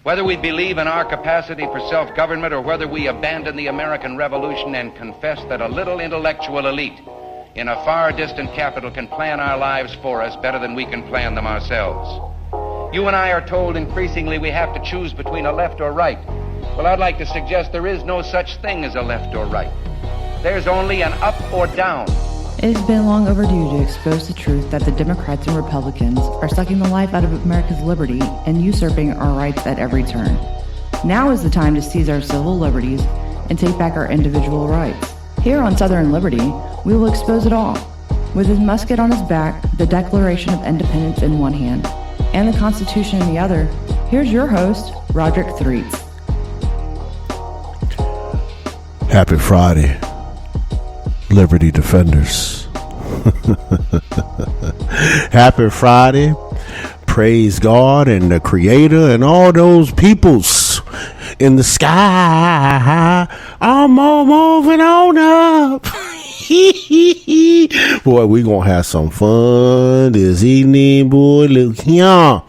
Whether we believe in our capacity for self-government or whether we abandon the American Revolution and confess that a little intellectual elite in a far distant capital can plan our lives for us better than we can plan them ourselves. You and I are told increasingly we have to choose between a left or right. Well, I'd like to suggest there is no such thing as a left or right. There's only an up or down. It has been long overdue to expose the truth that the Democrats and Republicans are sucking the life out of America's liberty and usurping our rights at every turn. Now is the time to seize our civil liberties and take back our individual rights. Here on Southern Liberty, we will expose it all. With his musket on his back, the Declaration of Independence in one hand, and the Constitution in the other, here's your host, Roderick Threets. Happy Friday, Liberty Defenders. Happy Friday. Praise God and the Creator and all those peoples in the sky. I'm moving on up. Boy, we gonna have some fun this evening, boy. Look here.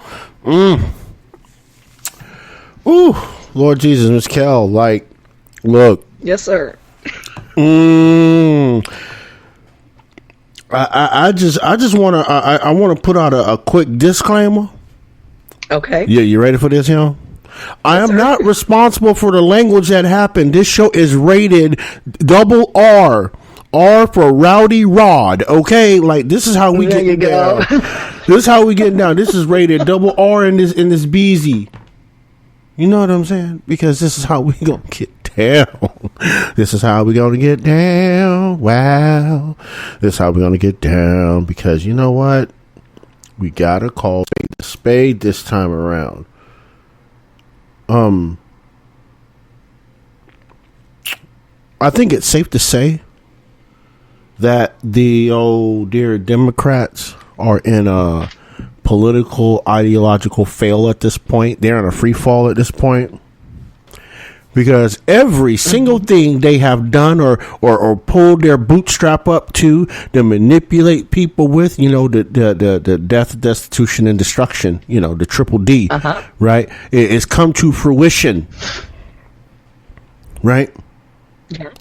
Ooh, Lord Jesus, Miss Kel, like, look. Yes, sir. I just want to put out a quick disclaimer. Okay. Yeah, you ready for this, yo? I am not responsible for the language that happened. This show is rated double R. R for Rowdy Rod. Okay, like this is how we get down. This is how we get down. This is rated double R in this BZ. You know what I'm saying? Because this is how we gonna get down. This is how we gonna get down. Wow. This is how we gonna get down. Because you know what? We gotta call a spade this time around. I think it's safe to say that the old dear Democrats are in a political, ideological fail at this point. They're in a free fall at this point. Because every single thing they have done or pulled their bootstrap up to manipulate people with, you know, the death, destitution, and destruction, you know, the triple D, right? It's come to fruition, right? Yeah.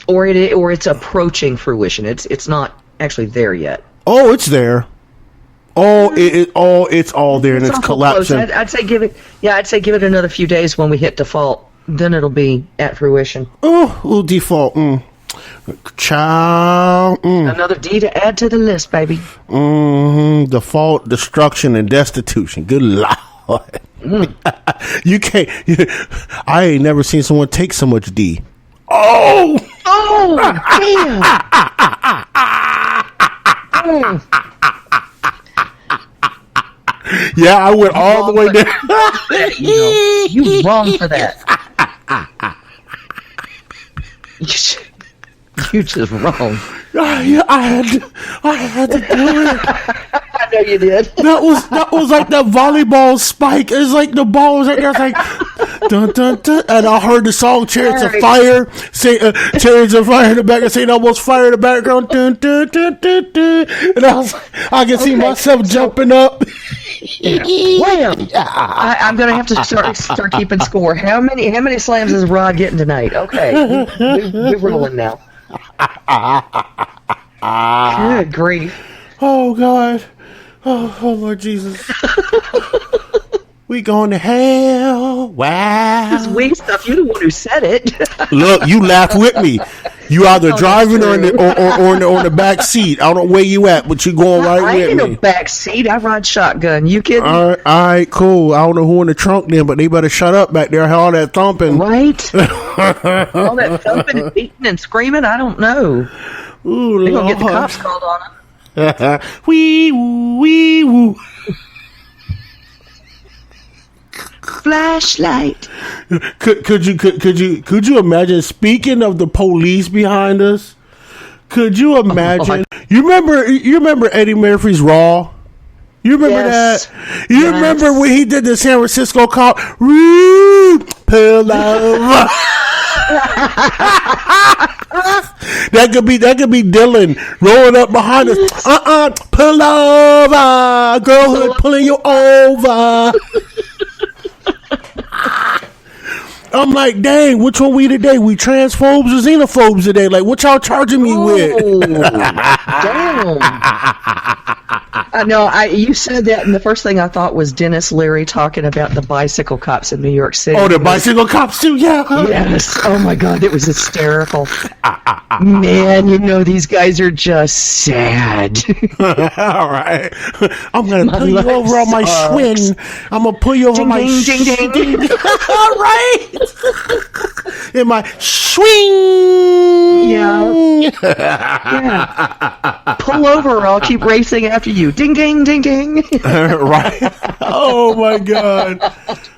Or it's approaching fruition. It's not actually there yet. Oh, it's there. Oh, it's all there and it's collapsing. I'd say give it another few days when we hit default. Then it'll be at fruition. Oh, we'll default. Child. Another D to add to the list, baby. Default, destruction, and destitution. Good Lord. You can't. I ain't never seen someone take so much D. Oh, damn. Yeah, I went all the way down. You wrong for that. You just wrong. I had to do it. I know you did. That was like that volleyball spike. It's like the ball was right there. It's like dun dun dun, and I heard the song "Chariots of Fire." Say "Chariots of Fire" in the back, and saying almost fire in the background. Dun dun dun dun dun. And I was like, I can see myself jumping up. Wham! I'm gonna have to start keeping score. How many slams is Rod getting tonight? Okay, we're rolling now. Good grief! Oh God! Oh Lord Jesus! We going to hell? Wow! This weak stuff. You're the one who said it. Look, you laugh with me. You either driving or in the back seat. I don't know where you at, but you going right with me. I ain't in the back seat. I ride shotgun. You kidding? All right, cool. I don't know who in the trunk then, but they better shut up back there. All that thumping, right? All that thumping and beating and screaming. I don't know. Ooh, they're gonna get the cops called on them. Wee woo, wee woo. Flashlight. Could you imagine? Speaking of the police behind us, could you imagine? You remember Eddie Murphy's Raw? You remember that? You remember when he did the San Francisco cop? Pull over. That could be Dylan rolling up behind us. Pull over, girlhood pulling you over. I'm like, dang, which one we today? We transphobes or xenophobes today? Like, what y'all charging me with? Damn. No, you said that, and the first thing I thought was Dennis Leary talking about the bicycle cops in New York City. Oh, the bicycle cops too? Yeah. Yes. Oh my God, it was hysterical. Man, these guys are just sad. All right. I'm going to pull you over on my Schwinn. I'm going to pull you over on my ding, ding, ding. All right. In my swing. Yeah. Pull over or I'll keep racing after you. Ding, ding, ding, ding. Right. Oh, my God.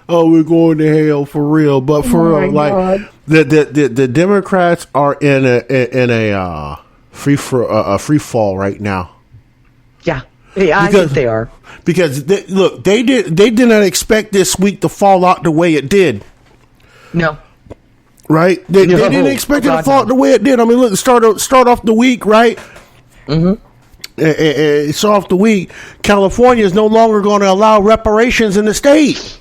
Oh, we're going to hell for real. But for real, like, the Democrats are in a free fall right now. Yeah, I think they are. Because they did not expect this week to fall out the way it did. No. Right? They didn't expect it to fall out the way it did. I mean, look, start off the week, right? Mm-hmm. Start off the week. California is no longer going to allow reparations in the state.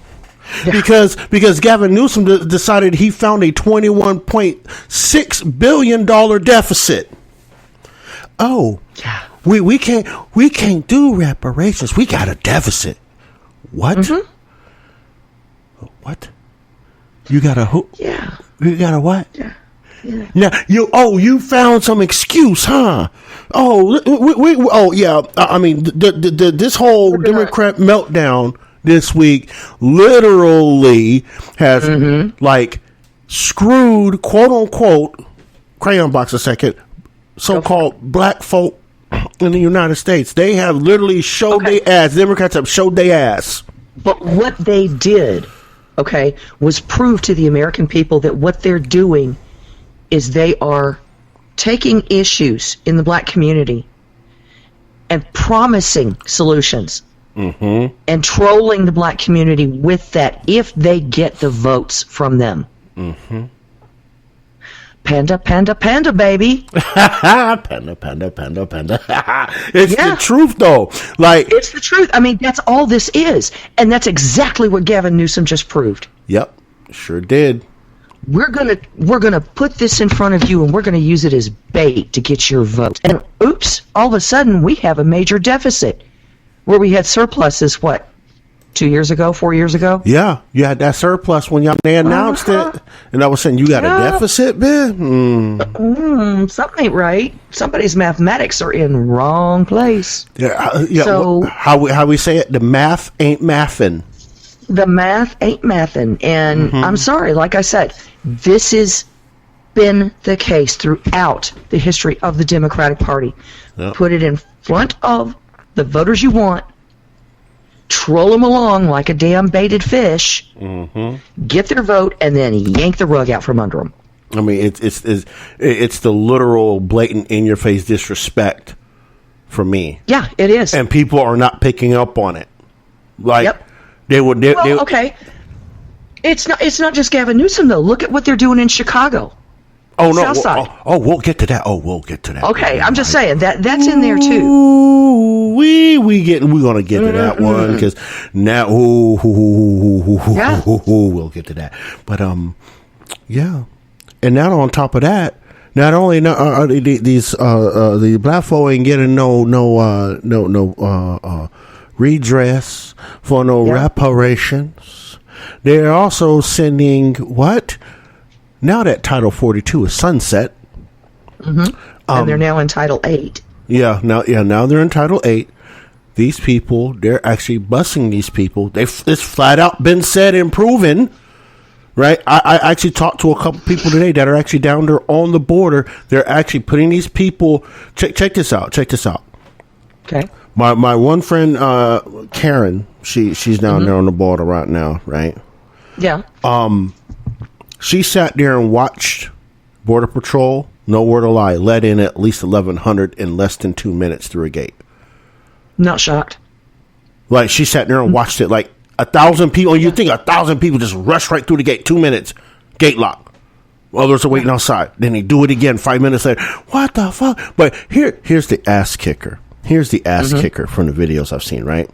Yeah. Because Gavin Newsom decided he found a $21.6 billion deficit. Oh, yeah. We can't do reparations. We got a deficit. What? Mm-hmm. What? You got a who? Yeah. You got a what? Yeah. Yeah. Now you found some excuse, huh? Oh, yeah. I mean, this whole Democrat meltdown this week literally has like screwed, quote unquote, crayon box a second, so-called black folk in the United States. They have literally showed their ass. Democrats have showed their ass. But what they did, was prove to the American people that what they're doing is they are taking issues in the black community and promising solutions. Mm-hmm. And trolling the black community with that if they get the votes from them. Mm-hmm. Panda, panda, panda, baby. Panda, panda, panda, panda. It's the truth, though. Like, it's the truth. I mean, that's all this is. And that's exactly what Gavin Newsom just proved. Yep, sure did. We're gonna put this in front of you, and we're gonna use it as bait to get your vote. And oops, all of a sudden we have a major deficit. Where we had surpluses, 2 years ago, 4 years ago? Yeah, you had that surplus when they announced it. And I was saying, you got a deficit, man? Something ain't right. Somebody's mathematics are in wrong place. Yeah. So, how we say it? The math ain't mathin'. The math ain't mathin'. And I'm sorry, like I said, this has been the case throughout the history of the Democratic Party. Yep. Put it in front of the voters you want, troll them along like a damn baited fish, get their vote, and then yank the rug out from under them. I mean, it's the literal, blatant, in-your-face disrespect for me. Yeah, it is. And people are not picking up on it. Like, okay. It's not just Gavin Newsom, though. Look at what they're doing in Chicago. Oh, no. We'll get to that. We'll get to that. Okay, I'm just saying that's in there too. We're gonna get to that one because now we'll get to that. But yeah, and now on top of that, not only are these the black folk ain't getting no redress for no reparations. They're also sending what? Now that Title 42 is sunset. And they're now in Title 8. Now they're in Title 8. These people, they're actually busing these people. It's flat out been said and proven, right? I actually talked to a couple people today that are actually down there on the border. They're actually putting these people, check this out. Okay. My one friend, Karen, she's down there on the border right now, right? Yeah. She sat there and watched Border Patrol, no word to lie, let in at least 1,100 in less than 2 minutes through a gate. Not shocked. Like, she sat there and watched it. Like, 1,000 people, and you think 1,000 people just rush right through the gate, 2 minutes, gate lock. Others are waiting outside. Then they do it again 5 minutes later. What the fuck? But here's the ass kicker. Here's the ass kicker from the videos I've seen, right?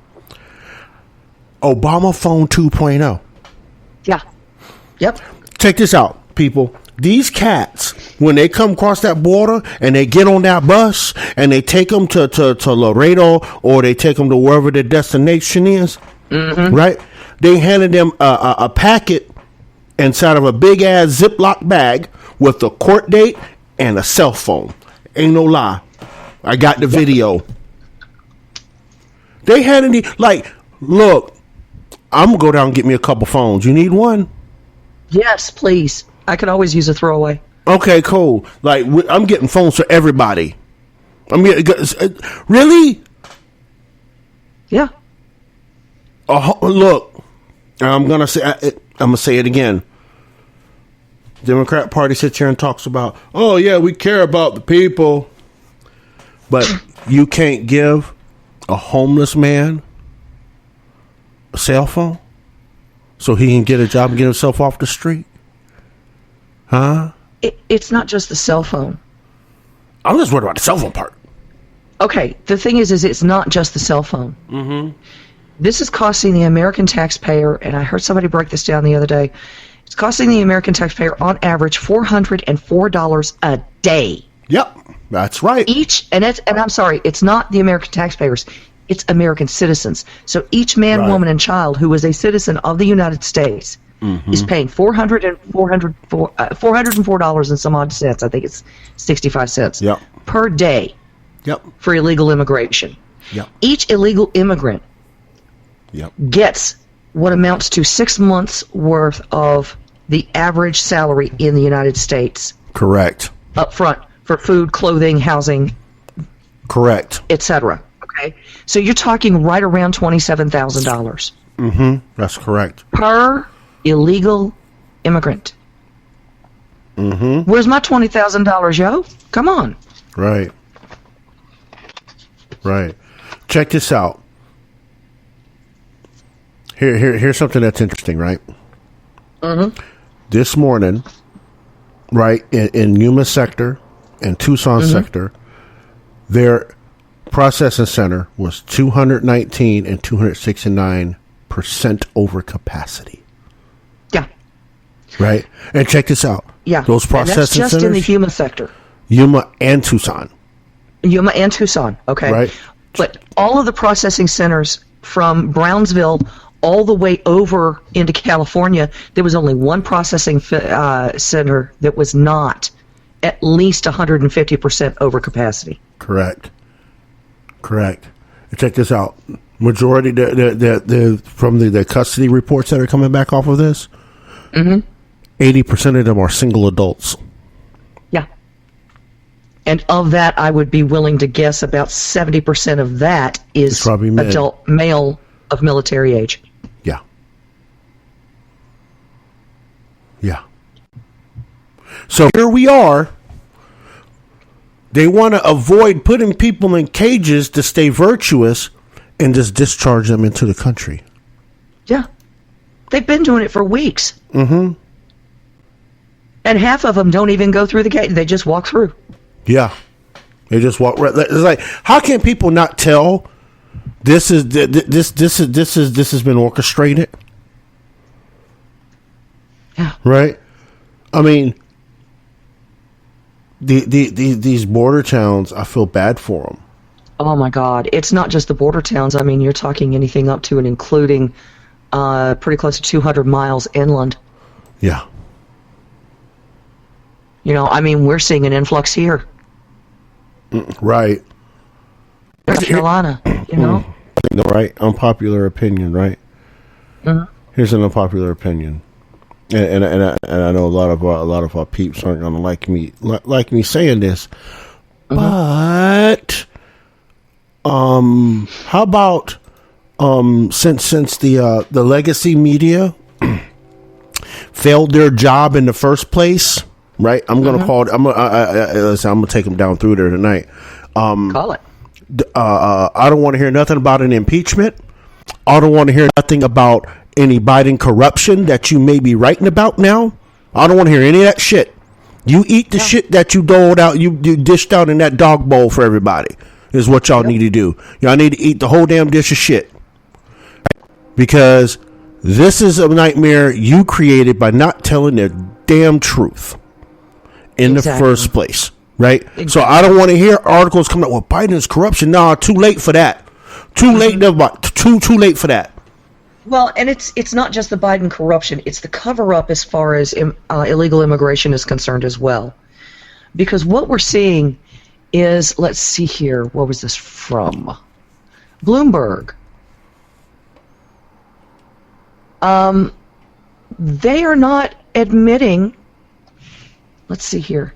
Obama phone 2.0. Yeah. Yep. check this out, people. These cats, when they come across that border and they get on that bus and they take them to Laredo, or they take them to wherever their destination is, right? They handed them a packet inside of a big ass Ziploc bag with a court date and a cell phone. Ain't no lie. I got the video. They handed me, like, look, I'm going to go down and get me a couple phones. You need one? Yes, please. I could always use a throwaway. Okay, cool. Like, I'm getting phones for everybody. I'm getting, really? Yeah. Look, I'm gonna say it again. Democrat Party sits here and talks about, oh yeah, we care about the people, but you can't give a homeless man a cell phone so he can get a job and get himself off the street. Huh? It's not just the cell phone. I'm just worried about the cell phone part. Okay, the thing is it's not just the cell phone. Mm-hmm. This is costing the American taxpayer, and I heard somebody break this down the other day, it's costing the American taxpayer on average $404 a day. Yep, that's right. And I'm sorry, it's not the American taxpayers, it's American citizens. So each man, woman, and child who is a citizen of the United States is paying $404 and some odd cents. I think it's 65 cents per day for illegal immigration. Yep. Each illegal immigrant gets what amounts to 6 months worth of the average salary in the United States. Correct. Up front for food, clothing, housing. Correct. Etc. Okay? So you're talking right around $27,000. Mm-hmm. That's correct. Per illegal immigrant. Mm-hmm. Where's my $20,000, yo? Come on. Right. Check this out. Here's something that's interesting, right? Mm-hmm. This morning, right, in Yuma sector and Tucson sector, their processing center was 219 and 269% over capacity. Yeah. Right? And check this out. Yeah. Those processing centers. That's just centers, in the Yuma sector. Yuma and Tucson. Okay. Right. But all of the processing centers from Brownsville all the way over into California, there was only one processing center that was not at least 150% over capacity. Correct. And check this out. Majority from the custody reports that are coming back off of this, 80% of them are single adults. Yeah. And of that, I would be willing to guess about 70% of that is adult male of military age. Yeah. So here we are. They want to avoid putting people in cages to stay virtuous and just discharge them into the country. Yeah. They've been doing it for weeks. Mm-hmm. And half of them don't even go through the gate. They just walk through. Yeah. They just walk right. It's like, how can people not tell this has been orchestrated? Yeah. Right? I mean, these border towns, I feel bad for them. Oh, my God. It's not just the border towns. I mean, you're talking anything up to and including pretty close to 200 miles inland. Yeah. You know, I mean, we're seeing an influx here. Right. North Carolina, you know? Right. Unpopular opinion, right? Mm-hmm. Here's an unpopular opinion. And I know a lot of our peeps aren't gonna like me saying this, but how about since the legacy media failed their job in the first place, right? I'm gonna call it. I'm gonna take them down through there tonight. Call it. I don't want to hear nothing about an impeachment. I don't want to hear nothing about any Biden corruption that you may be writing about now. I don't want to hear any of that shit. You eat the shit that you doled out, you dished out in that dog bowl for everybody, is what y'all need to do. Y'all need to eat the whole damn dish of shit. Because This is a nightmare you created by not telling the damn truth in the first place, right? Exactly. So I don't want to hear articles coming out, well, Biden's corruption. Nah, too late for that. Too late for that. Well, and it's not just the Biden corruption. It's the cover-up as far as illegal immigration is concerned as well. Because what we're seeing is, let's see here, what was this from? Bloomberg. They are not admitting, let's see here.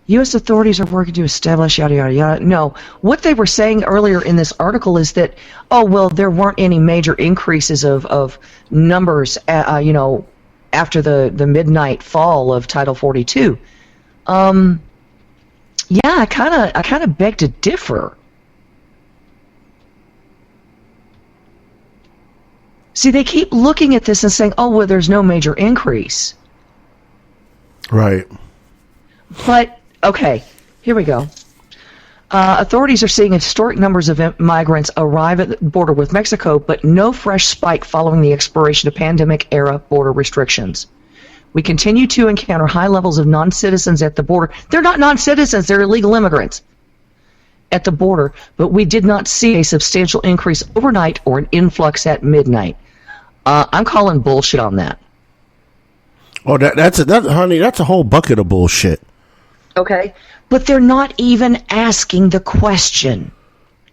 U.S. authorities are working to establish yada, yada, yada. No, what they were saying earlier in this article is that, oh, well, there weren't any major increases of numbers, after the midnight fall of Title 42. Yeah, I kind of beg to differ. See, they keep looking at this and saying, oh, well, there's no major increase. Right. But, okay, here we go. Authorities are seeing historic numbers of migrants arrive at the border with Mexico, but no fresh spike following the expiration of pandemic-era border restrictions. We continue to encounter high levels of non-citizens at the border. They're not non-citizens, they're illegal immigrants at the border, but we did not see a substantial increase overnight or an influx at midnight. I'm calling bullshit on that. Oh, that's a whole bucket of bullshit. Okay, but they're not even asking the question.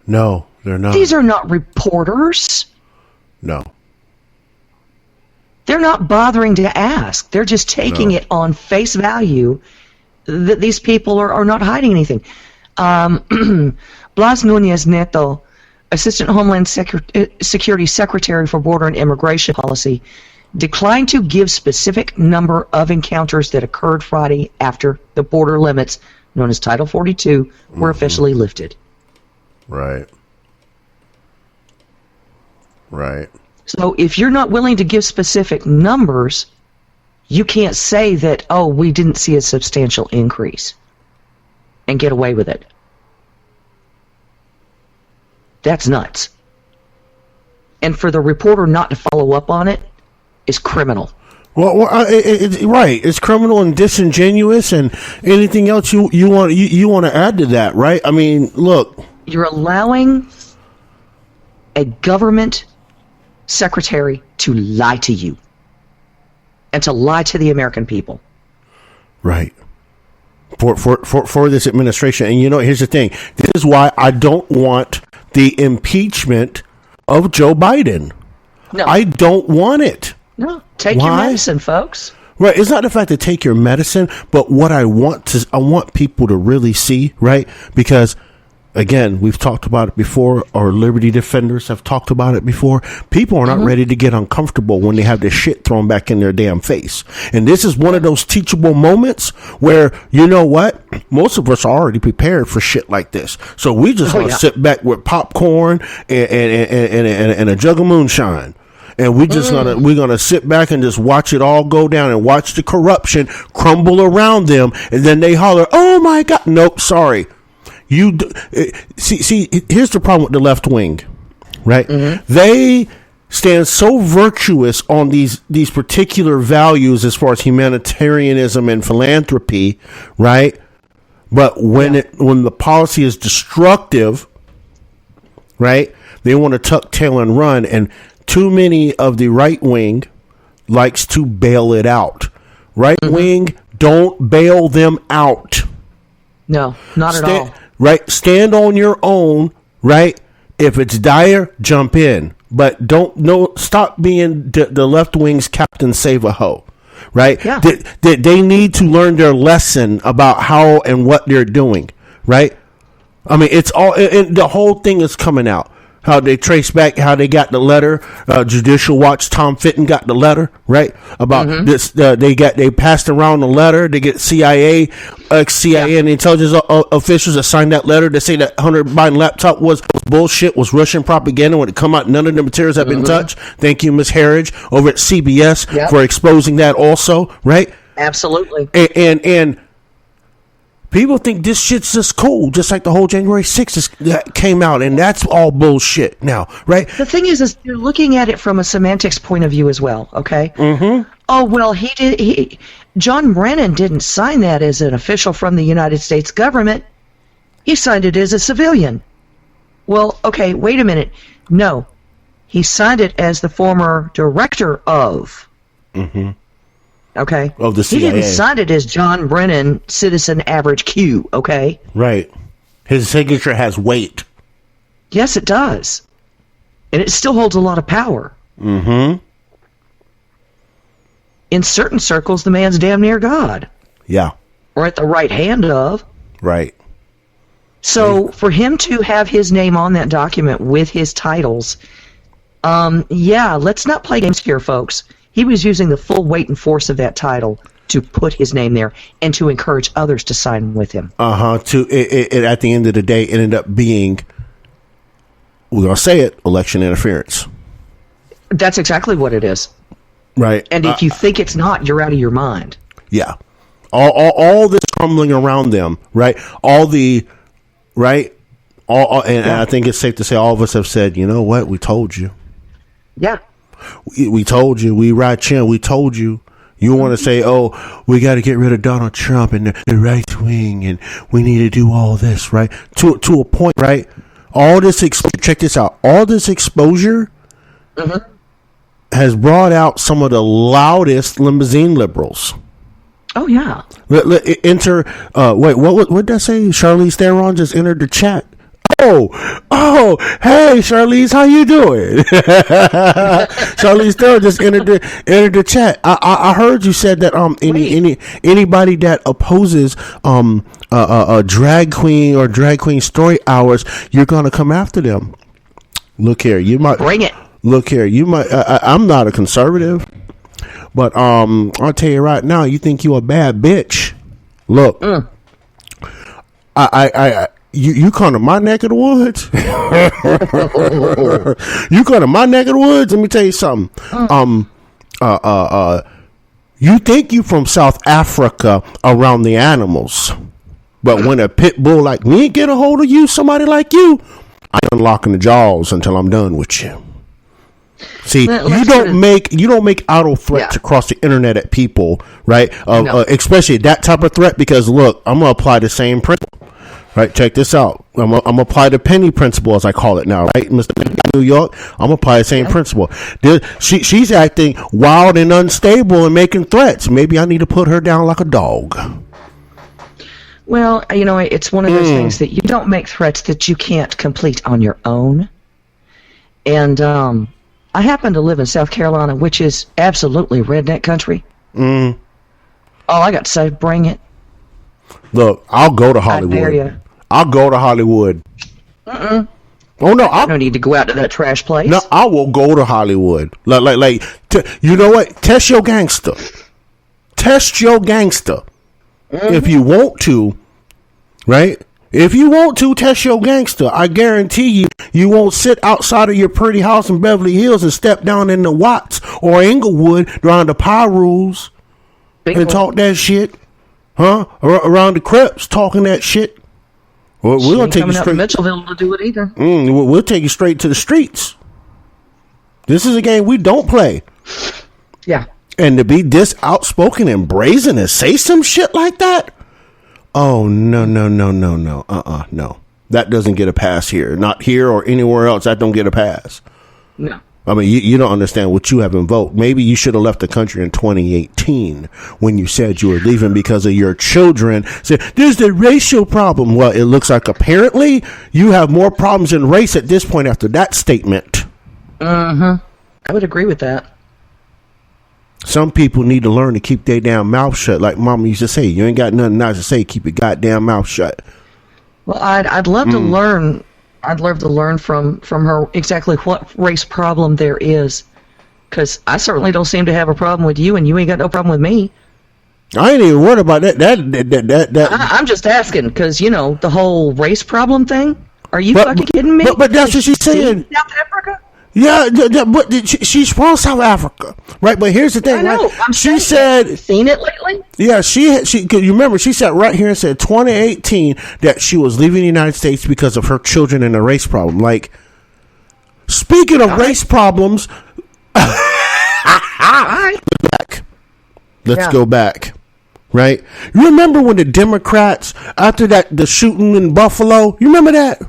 No, they're not. These are not reporters. No. They're not bothering to ask. They're just taking it on face value that these people are not hiding anything. Blas Nunez Neto, Assistant Homeland Security Secretary for Border and Immigration Policy, declined to give specific number of encounters that occurred Friday after the border limits, known as Title 42, were officially lifted. Right. Right. So if you're not willing to give specific numbers, you can't say that, oh, we didn't see a substantial increase and get away with it. That's nuts. And for the reporter not to follow up on it is criminal. Well, right. It's criminal and disingenuous, and anything else you want to add to that, right? I mean, look, you're allowing a government secretary to lie to you and to lie to the American people. Right. For this administration. And here's the thing. This is why I don't want the impeachment of Joe Biden. No. I don't want it. No. Take your medicine, folks. Right. It's not the fact to take your medicine, but what I want people to really see, right? Because again, we've talked about it before. Our liberty defenders have talked about it before. People are not ready to get uncomfortable when they have this shit thrown back in their damn face. And this is one of those teachable moments where, you know what? Most of us are already prepared for shit like this. So we just want to sit back with popcorn and a jug of moonshine. And we're gonna sit back and just watch it all go down and watch the corruption crumble around them. And then they holler, "Oh my God!" Nope, sorry. See. Here's the problem with the left wing, right? They stand so virtuous on these particular values as far as humanitarianism and philanthropy, right? But when the policy is destructive, right? They want to tuck tail and run, and too many of the right wing likes to bail it out. Right wing, don't bail them out. No, not at all. Right, stand on your own. Right, if it's dire, jump in, but stop being the left wing's Captain Save-A-Ho. Right, yeah. They need to learn their lesson about how and what they're doing. Right, I mean it's all, and the whole thing is coming out. How they trace back how they got the letter. Judicial Watch, Tom Fitton got the letter, right? About this, they passed around the letter. They get CIA, ex-CIA, and intelligence officials that signed that letter to say that Hunter Biden laptop was bullshit, was Russian propaganda. When it come out, none of the materials have been touched. Thank you, Ms. Harridge, over at CBS for exposing that also, right? Absolutely. And People think this shit's just cool, just like the whole January 6th that came out, and that's all bullshit now, right? The thing is you're looking at it from a semantics point of view as well, okay? Mm-hmm. Oh, well, John Brennan didn't sign that as an official from the United States government. He signed it as a civilian. Well, okay, wait a minute. No, he signed it as the former director of. Mm-hmm. Okay? Of the CIA. He didn't sign it as John Brennan, citizen average Q, okay? Right. His signature has weight. Yes, it does. And it still holds a lot of power. Mm-hmm. In certain circles, the man's damn near God. Yeah. Or at the right hand of. Right. So for him to have his name on that document with his titles, let's not play games here, folks. He was using the full weight and force of that title to put his name there and to encourage others to sign with him. At the end of the day, it ended up being, we're going to say it, election interference. That's exactly what it is. Right. And if you think it's not, you're out of your mind. Yeah. All this crumbling around them, right? And I think it's safe to say all of us have said, you know what? We told you. Yeah. We told you. We right in. We told you. You want to say, oh, we got to get rid of Donald Trump and the right wing, and we need to do all this, right? To a point, right? All this check this out. All this exposure has brought out some of the loudest limousine liberals. Oh yeah. Enter. Wait, what did I say? Charlize Theron just entered the chat. Oh, hey, Charlize, how you doing? Charlize Theron just entered the chat. I heard you said that anybody that opposes a drag queen or drag queen story hours, you're gonna come after them. Look here, you might bring it. Look here, you might. I'm not a conservative, but I'll tell you right now, you think you a bad bitch. Look, You come to my neck of the woods. You come to my neck of the woods. Let me tell you something. You think you from South Africa around the animals, but when a pit bull like me get a hold of you, somebody like you, I ain't unlocking the jaws until I'm done with you. See, you don't make auto threats across the internet at people, right? No. Especially that type of threat, because look, I'm gonna apply the same principle. Right, check this out. I'm gonna apply the penny principle, as I call it now, right, Mr. New York. I'm gonna apply the same principle. She's acting wild and unstable and making threats. Maybe I need to put her down like a dog. Well, it's one of those things that you don't make threats that you can't complete on your own. And I happen to live in South Carolina, which is absolutely redneck country. All I got to say, bring it. Look, I'll go to Hollywood. I dare you. I'll go to Hollywood. Oh no, I don't need to go out to that trash place. No, I will go to Hollywood. You know what? Test your gangster. Test your gangster. If you want to, right? If you want to test your gangster, I guarantee you won't sit outside of your pretty house in Beverly Hills and step down in the Watts or Inglewood around the Pyrus and talk that shit. Huh? Around the Crips talking that shit. Well, we're gonna take you straight to Mitchellville to do it either. We'll take you straight to the streets. This is a game we don't play. Yeah. And to be this outspoken and brazen and say some shit like that? Oh no. No. That doesn't get a pass here. Not here or anywhere else. That don't get a pass. No. I mean, you don't understand what you have invoked. Maybe you should have left the country in 2018 when you said you were leaving because of your children. Said, there's the racial problem. Well, it looks like apparently you have more problems in race at this point after that statement. I would agree with that. Some people need to learn to keep their damn mouth shut. Like Mama used to say, you ain't got nothing nice to say. Keep your goddamn mouth shut. Well, I'd love to learn. I'd love to learn from her exactly what race problem there is, because I certainly don't seem to have a problem with you, and you ain't got no problem with me. I ain't even worried about that. I'm just asking, because the whole race problem thing. Are you fucking kidding me? But that's what she's saying. South Africa. Yeah, but she's from South Africa, right? But here's the thing, I know. right? She said, seen it lately? yeah, she. You remember she said right here and said 2018 that she was leaving the United States because of her children and a race problem. Like, speaking of race problems, let's go back. Right? You remember when the Democrats, after the shooting in Buffalo, you remember that?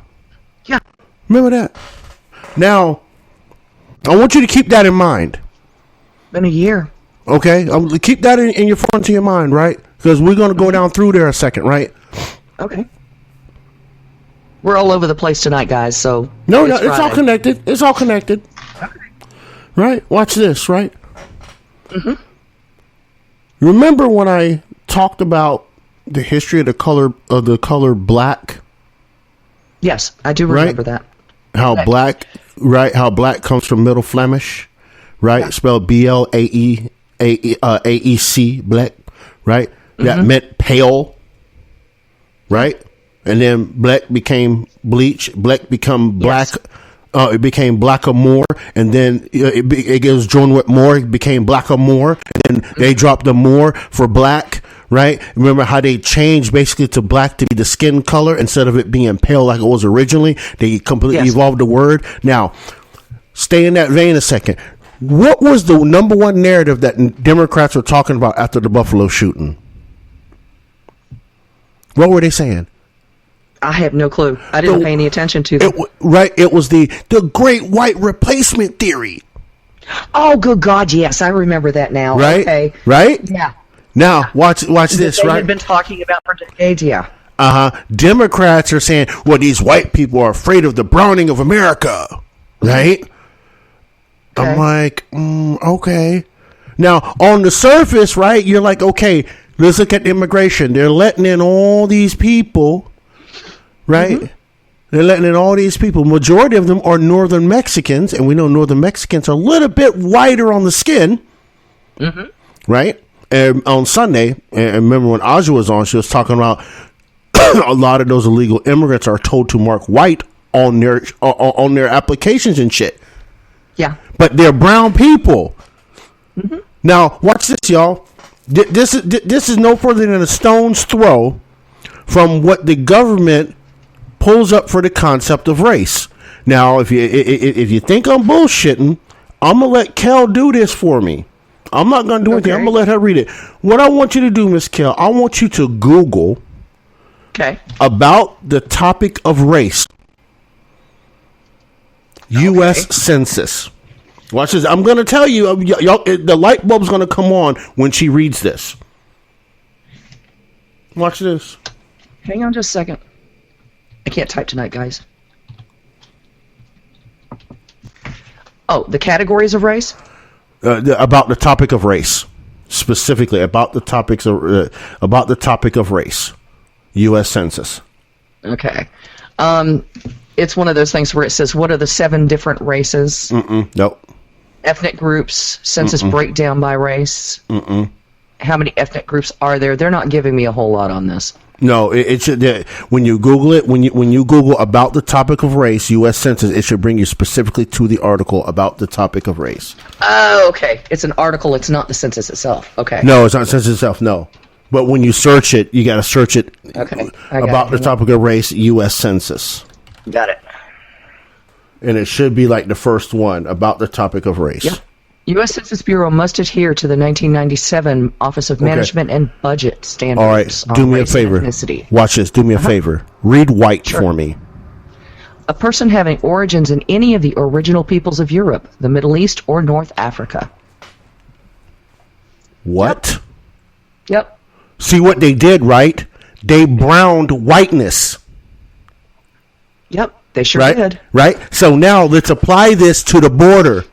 Yeah. Remember that? Now, I want you to keep that in mind. Been a year. Okay? Keep that in your front of your mind, right? Because we're going to go down through there a second, right? Okay. We're all over the place tonight, guys, so... No, it's all connected. It's all connected. Okay. Right? Watch this, right? Mm-hmm. Remember when I talked about the history of the color black? Yes, I do remember that. How black, right? How black comes from Middle Flemish, right? Yeah. Spelled BLAEAEC, black, right? Mm-hmm. That meant pale, right? And then black became bleach. Black become black. Yes. It became blackamoor, and then it was joined with more. It became blackamoor, and then they dropped the more for black, right? Remember how they changed basically to black to be the skin color instead of it being pale like it was originally? They completely evolved the word. Now, stay in that vein a second. What was the number one narrative that Democrats were talking about after the Buffalo shooting? What were they saying? I have no clue. I didn't pay any attention to them. It was the great white replacement theory. Oh, good God, yes. I remember that now. Right? Okay. Right? Yeah. Now, watch this, they right? had been talking about for decades, yeah. Democrats are saying, well, these white people are afraid of the browning of America. Right? Okay. I'm like, okay. Now, on the surface, right, you're like, okay, let's look at immigration. They're letting in all these people. Right? Mm-hmm. They're letting in all these people. Majority of them are Northern Mexicans, and we know Northern Mexicans are a little bit whiter on the skin. Mm-hmm. Right? And on Sunday, and remember when Aja was on, she was talking about a lot of those illegal immigrants are told to mark white on their applications and shit. Yeah. But they're brown people. Mm-hmm. Now, watch this, y'all. This is no further than a stone's throw from what the government pulls up for the concept of race. Now, if you think I'm bullshitting, I'm gonna let Kel do this for me. I'm not gonna do anything. I'm gonna let her read it. What I want you to do, Miss Kel, I want you to Google about the topic of race. U.S. Census. Watch this. I'm gonna tell you, y'all, the light bulb's gonna come on when she reads this. Watch this. Hang on just a second. I can't type tonight, guys. Oh, the categories of race? About the topic of race, specifically about the topic of race. U.S. Census. Okay. It's one of those things where it says, what are the 7 different races? Nope. Ethnic groups, census breakdown by race. How many ethnic groups are there? They're not giving me a whole lot on this. No, it should. When you Google it, when you Google about the topic of race, U.S. Census, it should bring you specifically to the article about the topic of race. Oh, okay. It's an article. It's not the census itself. Okay. No, it's not the census itself. No, but when you search it, you got to search it. Okay. About the topic of race, U.S. Census. Got it. And it should be like the first one about the topic of race. Yep. U.S. Census Bureau must adhere to the 1997 Office of Management and Budget standards. All right, do me a favor. Watch this. Do me a favor. Read white for me. A person having origins in any of the original peoples of Europe, the Middle East, or North Africa. What? Yep. See what they did, right? They browned whiteness. Yep, they sure did. Right? So now let's apply this to the border.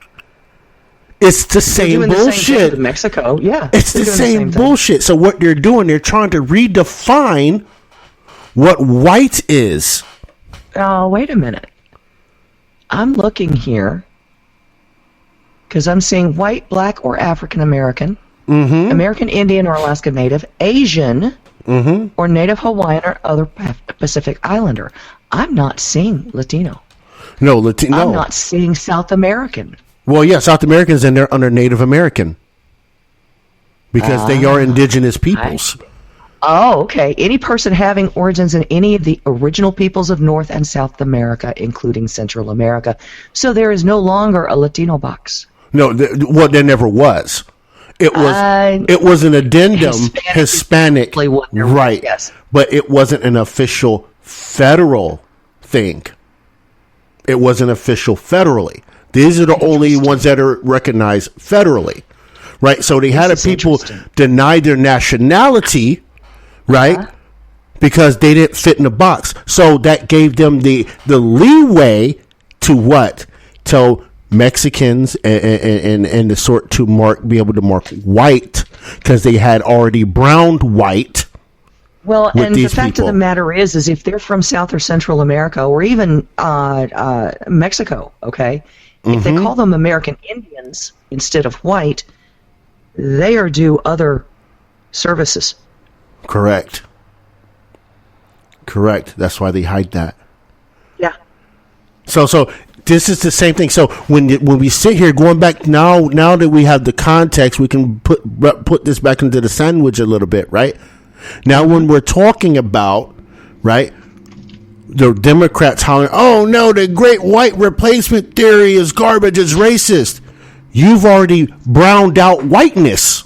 It's the same bullshit. In Mexico, yeah. It's the same bullshit. So what they're doing, they're trying to redefine what white is. Oh, wait a minute. I'm looking here because I'm seeing white, black, or African American, American Indian or Alaska Native, Asian, or Native Hawaiian or other Pacific Islander. I'm not seeing Latino. No, Latino. I'm not seeing South American. Well, yeah, South Americans and they're under Native American because they are indigenous peoples. Oh, okay. Any person having origins in any of the original peoples of North and South America, including Central America. So there is no longer a Latino box. No, there never was. It was an addendum, Hispanic, right? Yes, but it wasn't an official federal thing. It wasn't official federally. These are the only ones that are recognized federally, right? So they had people deny their nationality, right? Because they didn't fit in the box. So that gave them the leeway to what? To Mexicans and the sort to be able to mark white because they had already browned white. Well, and the fact of the matter is if they're from South or Central America or even Mexico, okay, if they call them American Indians instead of white, they are due other services. Correct. That's why they hide that. Yeah. So this is the same thing. So when we sit here, going back now that we have the context, we can put this back into the sandwich a little bit, right? Now, when we're talking about, right, the Democrats hollering, "Oh no, the Great White Replacement Theory is garbage, it's racist." You've already browned out whiteness,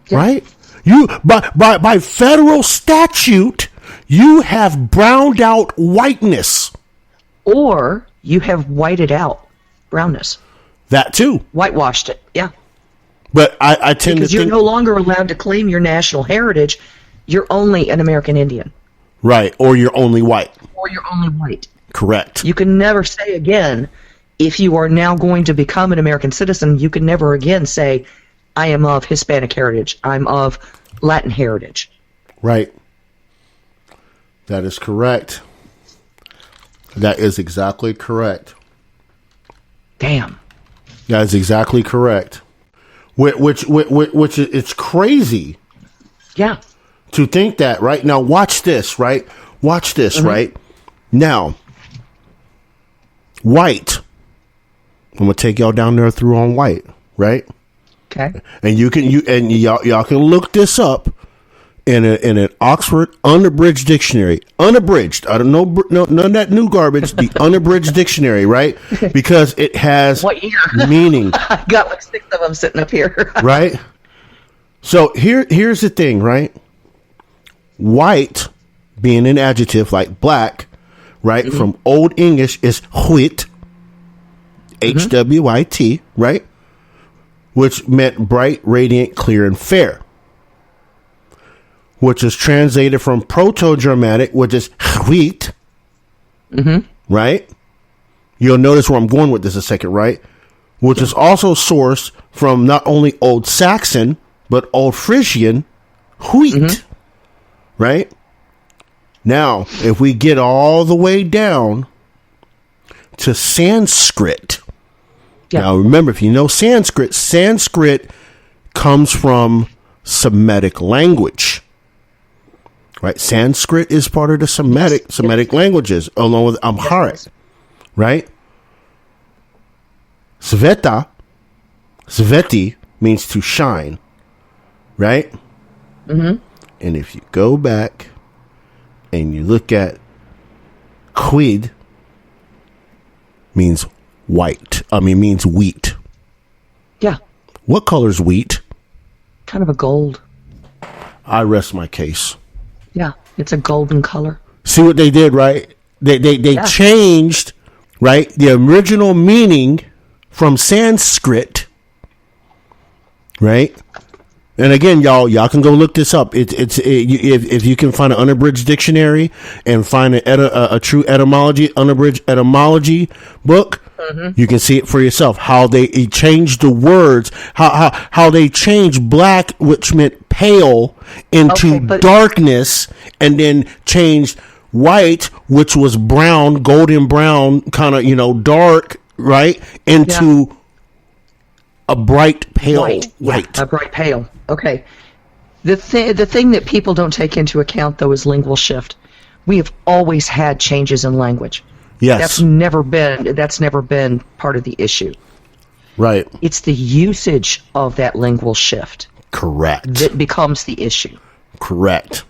right? You by federal statute, you have browned out whiteness. Or you have whited out brownness. That too. Whitewashed it, yeah. But I tend because to you're think, no longer allowed to claim your national heritage. You're only an American Indian. Right, or you're only white. Or you're only white. Correct. You can never say again, if you are now going to become an American citizen, you can never again say, I am of Hispanic heritage. I'm of Latin heritage. Right. That is correct. That is exactly correct. Damn. That is exactly correct. Which it's crazy. Yeah. To think that, right? Now watch this, right? Watch this, right? Now, white. I'm gonna take y'all down there through on white, right? Okay. And y'all can look this up in an Oxford unabridged dictionary. Unabridged. I don't know none of that new garbage. The unabridged dictionary, right? Because it has what year? Meaning. I got like 6 of them sitting up here. Right? So here's the thing, right? White being an adjective like black, right? From Old English is whit. HWIT, right? Which meant bright, radiant, clear, and fair. Which is translated from Proto-Germanic, which is wheat. Right? You'll notice where I'm going with this a second, right? Which is also sourced from not only Old Saxon, but Old Frisian, wheat. Right? Now, if we get all the way down to Sanskrit. Yeah. Now, remember, if you know Sanskrit comes from Semitic language. Right? Sanskrit is part of the Semitic languages, along with Amharic. Right? Sveti means to shine. Right? And if you go back and you look at quid, means white. Means wheat. Yeah. What color is wheat? Kind of a gold. I rest my case. Yeah, it's a golden color. See what they did, right? They changed, right, the original meaning from Sanskrit, right? And again, y'all can go look this up. If you can find an unabridged dictionary and find a true unabridged etymology book, you can see it for yourself. How they changed the words, how they changed black, which meant pale, into darkness, and then changed white, which was brown, golden brown, kind of dark, right, into a bright pale white. Yeah, a bright pale. Okay. The thing that people don't take into account, though, is lingual shift. We have always had changes in language. Yes. That's never been part of the issue. Right. It's the usage of that lingual shift. Correct. That becomes the issue. Correct.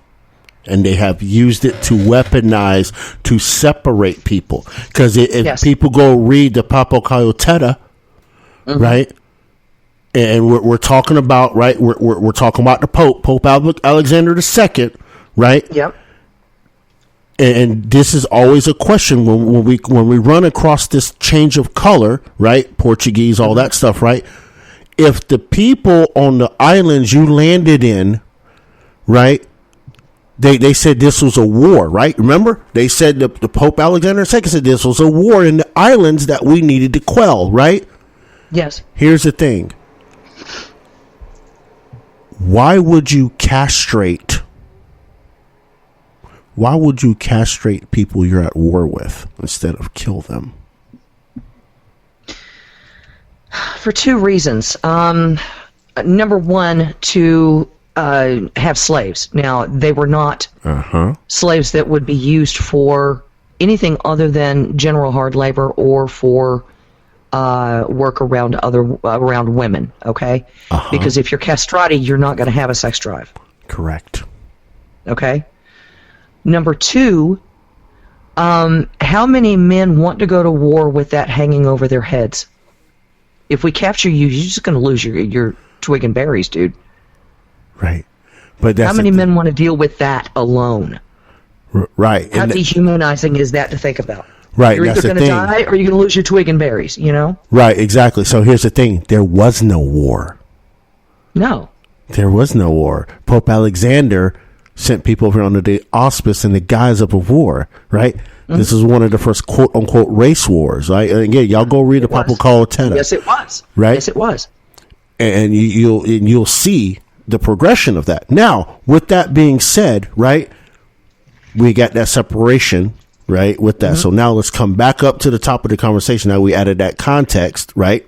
And they have used it to weaponize, to separate people. Because if people go read the Papa Coyoteta, right, and we're talking about, right, we're talking about the Pope Alexander II, right? Yep. And this is always a question when we run across this change of color, right? Portuguese, all that stuff, right? If the people on the islands you landed in, right, they said this was a war, right? Remember? They said the Pope Alexander II said this was a war in the islands that we needed to quell, right? Yes. Here's the thing. Why would you castrate people you're at war with instead of kill them? For two reasons. Number one, to have slaves. Now, they were not slaves that would be used for anything other than general hard labor or for work around women. Okay, because if you're castrated, you're not going to have a sex drive. Correct. Okay. Number two, how many men want to go to war with that hanging over their heads? If we capture you, you're just going to lose your twig and berries, dude. Right. But that's how many men want to deal with that alone? Right. How dehumanizing is that to think about? Right. You're either going to die or you're going to lose your twig and berries, you know? Right, exactly. So here's the thing. There was no war. No. There was no war. Pope Alexander sent people over under the auspice and the guise of a war, right? This is one of the first quote-unquote race wars, right? And again, y'all go read the Papa Coyoteta. Yes, it was. Right? Yes, it was. And you'll see the progression of that. Now, with that being said, right, we got that separation, right, with that. So now let's come back up to the top of the conversation. Now we added that context, right?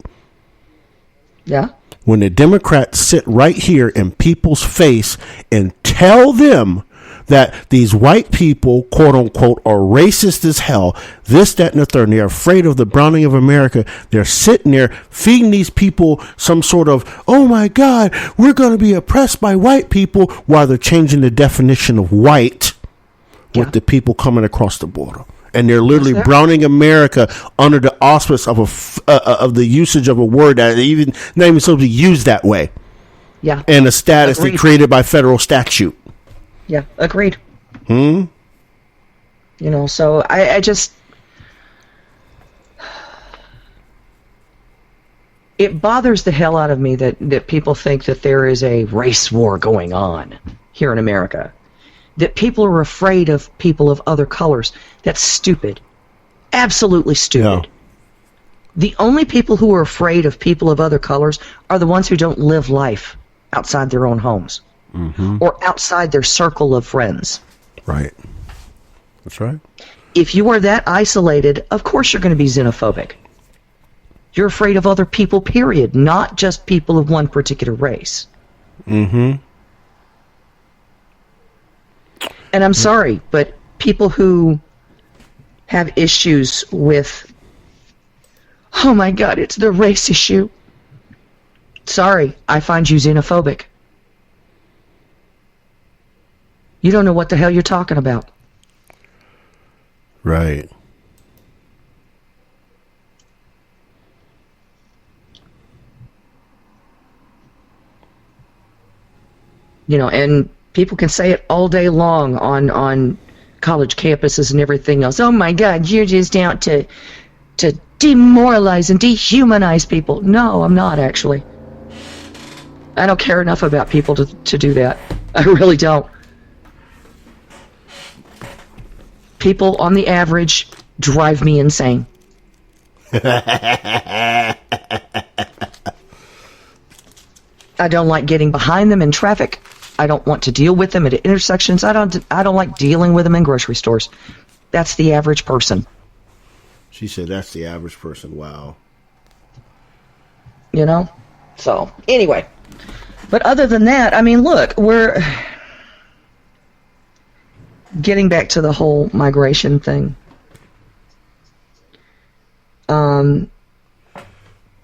Yeah. When the Democrats sit right here in people's face and tell them that these white people, quote unquote, are racist as hell, this, that, and the third, and they're afraid of the browning of America. They're sitting there feeding these people some sort of, oh my God, we're going to be oppressed by white people, while they're changing the definition of white with the people coming across the border. And they're literally browning America under the auspice of the usage of a word that even not even supposed to be used that way. Yeah. And a status they created by federal statute. Yeah, agreed. You know, so I just... It bothers the hell out of me that people think that there is a race war going on here in America. That people are afraid of people of other colors. That's stupid. Absolutely stupid. Yeah. The only people who are afraid of people of other colors are the ones who don't live life outside their own homes. Or outside their circle of friends. Right. That's right. If you are that isolated, of course you're going to be xenophobic. You're afraid of other people, period, not just people of one particular race. And I'm sorry, but people who have issues with, oh my God, it's the race issue. Sorry, I find you xenophobic. You don't know what the hell you're talking about. Right. You know, and people can say it all day long on college campuses and everything else. Oh my God, you're just out to demoralize and dehumanize people. No, I'm not actually. I don't care enough about people to do that. I really don't. People, on the average, drive me insane. I don't like getting behind them in traffic. I don't want to deal with them at intersections. I don't like dealing with them in grocery stores. That's the average person. She said that's the average person. Wow. You know? So, anyway. But other than that, I mean, look, we're... Getting back to the whole migration thing.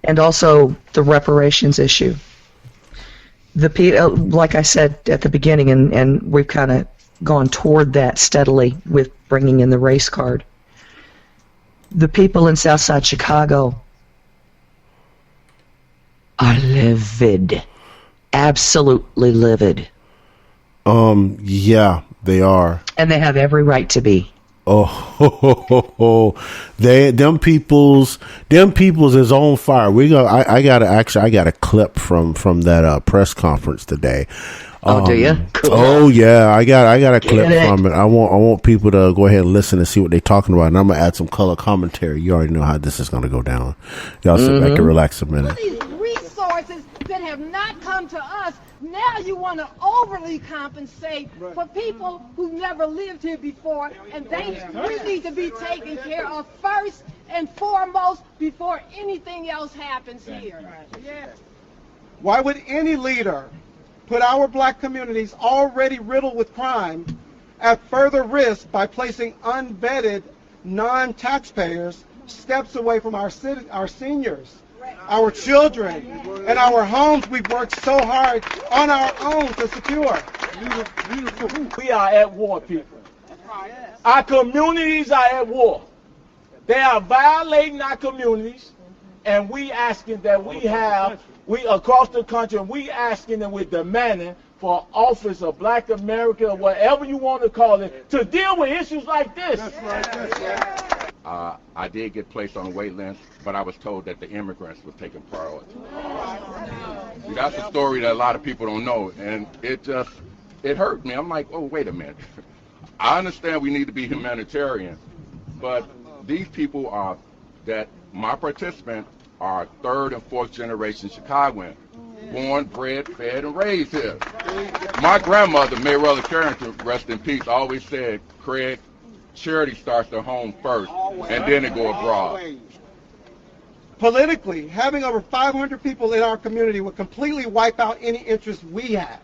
and also the reparations issue. Like I said at the beginning, and we've kind of gone toward that steadily with bringing in the race card. The people in Southside Chicago are livid. Absolutely livid. Yeah, they are. And they have every right to be. Them people's is on fire. I got a clip from that press conference today. Oh, do you? Cool. Oh yeah, I got a clip from it. I want people to go ahead and listen and see what they're talking about, and I'm gonna add some color commentary. You already know how this is gonna go down. Y'all sit back and relax a minute. These resources that have not come to us, now you want to overly compensate for people who never lived here before, and we need to be taken care of first and foremost before anything else happens here. Why would any leader put our black communities already riddled with crime at further risk by placing unvetted non-taxpayers steps away from our seniors, our children, and our homes we've worked so hard on our own to secure? We are at war, people. Our communities are at war. They are violating our communities, and we asking that we across the country, and we asking and we're demanding for office of Black America, or whatever you want to call it, to deal with issues like this. That's right. I did get placed on a wait list, but I was told that the immigrants were taking priority. See, that's a story that a lot of people don't know, and it hurt me. I'm like, oh, wait a minute. I understand we need to be humanitarian, but these people my participants are third and fourth generation Chicagoan, born, bred, fed, and raised here. My grandmother, Mayweather Carrington, rest in peace, always said, Craig, charity starts at home first, and then it go abroad. Politically, having over 500 people in our community would completely wipe out any interest we have.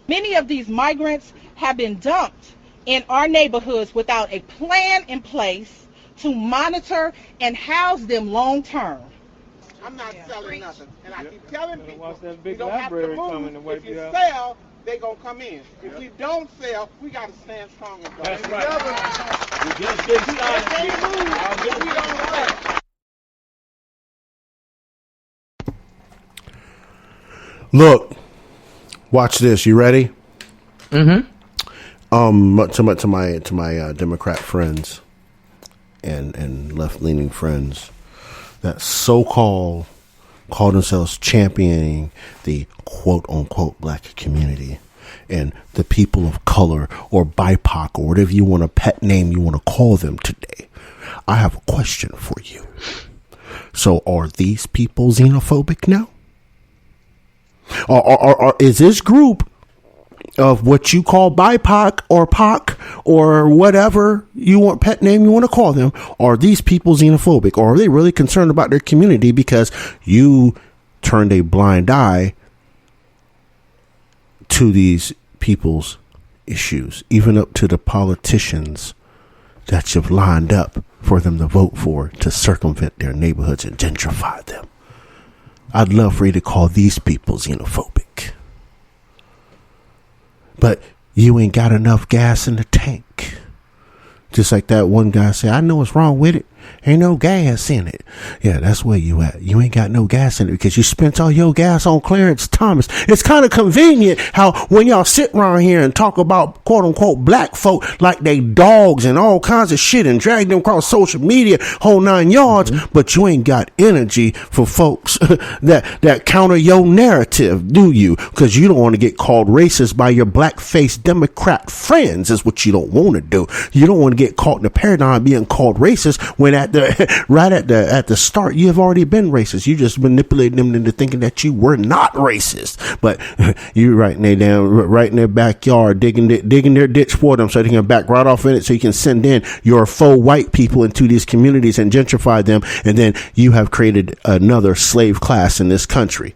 Many of these migrants have been dumped in our neighborhoods without a plan in place to monitor and house them long term. I'm not selling nothing, and I keep telling people, you don't have to move. If you sell, they gonna come in. If you don't sell, we gotta stand strong and go. That's right. We just get started. We don't sell. Look, watch this. You ready? Mm-hmm. To my Democrat friends and left-leaning friends that call themselves championing the quote-unquote black community and the people of color or BIPOC or whatever you want to pet name you want to call them today. I have a question for you. So are these people xenophobic now? Or is this group of what you call BIPOC or POC or whatever you want pet name you want to call them, are these people xenophobic, or are they really concerned about their community because you turned a blind eye to these people's issues, even up to the politicians that you've lined up for them to vote for to circumvent their neighborhoods and gentrify them? I'd love for you to call these people xenophobic. But you ain't got enough gas in the tank. Just like that one guy said, I know what's wrong with it. Ain't no gas in it. Yeah, that's where you at. You ain't got no gas in it because you spent all your gas on Clarence Thomas. It's kind of convenient how when y'all sit around here and talk about quote unquote black folk like they dogs and all kinds of shit and drag them across social media, whole 9 yards, but you ain't got energy for folks that counter your narrative, do you? Because you don't want to get called racist by your black-faced Democrat friends is what you don't want to do. You don't want to get caught in the paradigm being called racist when at the start you have already been racist. You just manipulated them into thinking that you were not racist, but you writing they down right in their backyard, digging their ditch for them so they can back right off in it, so you can send in your faux white people into these communities and gentrify them, and then you have created another slave class in this country.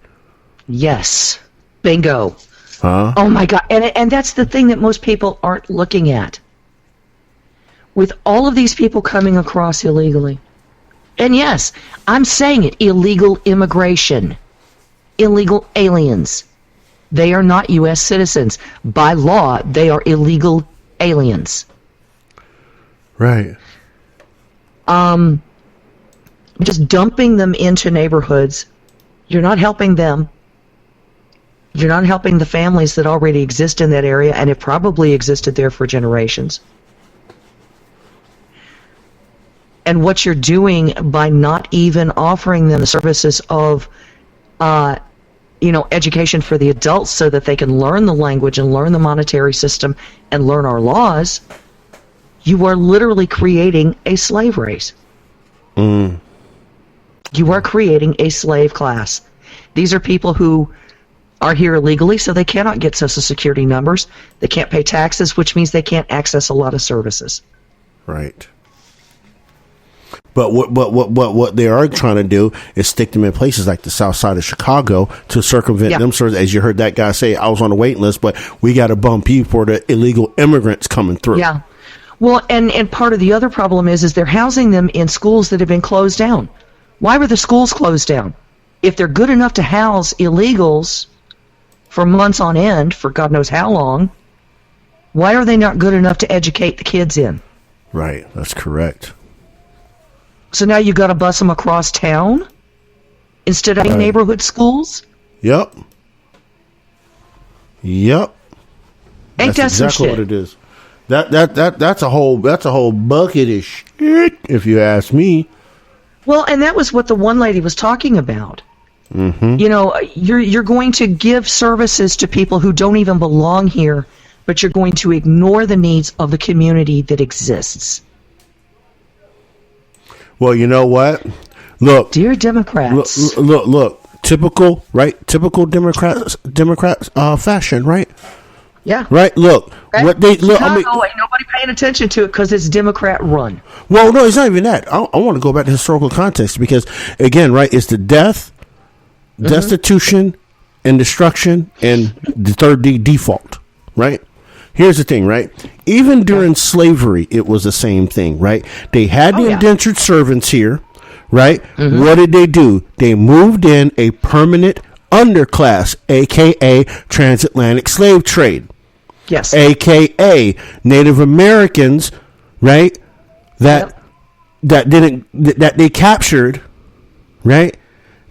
Yes, bingo. Huh? Oh my God, and that's the thing that most people aren't looking at. With all of these people coming across illegally, And yes, I'm saying it, illegal immigration, illegal aliens. They are not U.S. citizens. By law, they are illegal aliens. Right. Just dumping them into neighborhoods, you're not helping them. You're not helping the families that already exist in that area and have probably existed there for generations. And what you're doing by not even offering them the services of, education for the adults so that they can learn the language and learn the monetary system and learn our laws, you are literally creating a slave race. You are creating a slave class. These are people who are here illegally, so they cannot get Social Security numbers. They can't pay taxes, which means they can't access a lot of services. Right. But what they are trying to do is stick them in places like the south side of Chicago to circumvent them. So as you heard that guy say, I was on the waiting list, but we got to bump you for the illegal immigrants coming through. Yeah. Well, and part of the other problem is they're housing them in schools that have been closed down. Why were the schools closed down? If they're good enough to house illegals for months on end, for God knows how long, why are they not good enough to educate the kids in? Right. That's correct. So now you got to bus them across town instead of neighborhood schools? Yep. Ain't That's that some exactly shit? what it is. That's a whole bucket of shit, if you ask me. Well, and that was what the one lady was talking about. Mm-hmm. You know, you're going to give services to people who don't even belong here, but you're going to ignore the needs of the community that exists. Well, you know what? Look, dear Democrats. Look. Typical, right? Typical Democrats fashion, right? Yeah. Right. Look, right? What they look. Ain't nobody paying attention to it because it's Democrat run. Well, no, it's not even that. I want to go back to historical context because, again, right, it's the death, destitution, and destruction, and the third D, default, right? Here's the thing, right? Even during slavery, it was the same thing, right? They had the indentured servants here, right? What did they do? They moved in a permanent underclass, a.k.a. transatlantic slave trade. Yes. A.k.a. Native Americans, right? That they captured, right?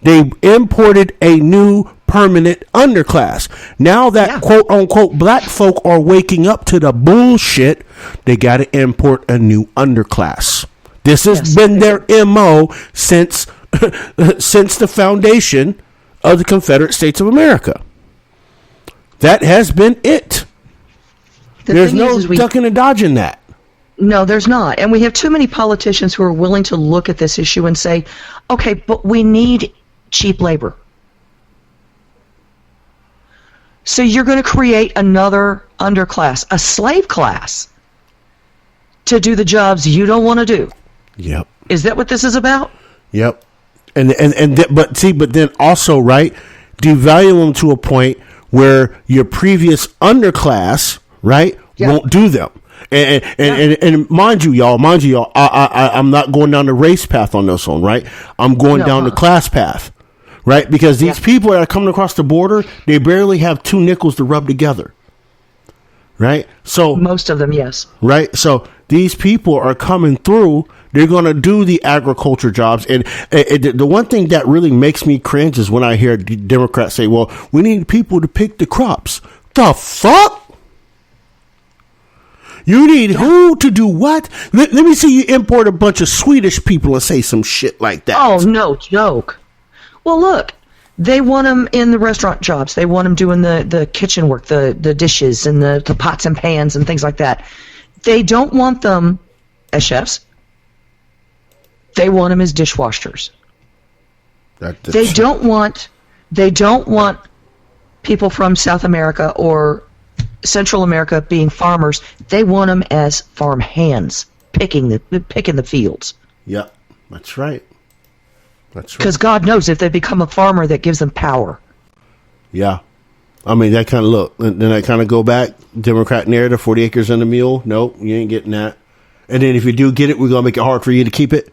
They imported a new permanent underclass. Now that quote unquote black folk are waking up to the bullshit, they got to import a new underclass. This has been their MO since the foundation of the Confederate States of America. That has been it. There's no ducking and dodging that. No, there's not. And we have too many politicians who are willing to look at this issue and say, okay, but we need cheap labor. So you're going to create another underclass, a slave class, to do the jobs you don't want to do. Yep. Is that what this is about? Yep. But then also, right, devalue them to a point where your previous underclass, right, won't do them. And mind you, y'all, I'm not going down the race path on this one, right? I'm going down the class path, right? Because these people that are coming across the border, they barely have 2 nickels to rub together, right? So most of them, yes. Right? So these people are coming through. They're going to do the agriculture jobs. And the one thing that really makes me cringe is when I hear Democrats say, well, we need people to pick the crops. The fuck? You need who to do what? Let me see you import a bunch of Swedish people and say some shit like that. Oh, no joke. Well, look, they want them in the restaurant jobs. They want them doing the kitchen work, the dishes and the pots and pans and things like that. They don't want them as chefs. They want them as dishwashers. They don't want people from South America or Central America being farmers. They want them as farm hands, picking the fields. Yep, that's right. That's right. Because God knows if they become a farmer, that gives them power. Yeah. I mean, that kind of look. Then I kind of go back, Democrat narrative, 40 acres and a mule. Nope, you ain't getting that. And then if you do get it, we're going to make it hard for you to keep it.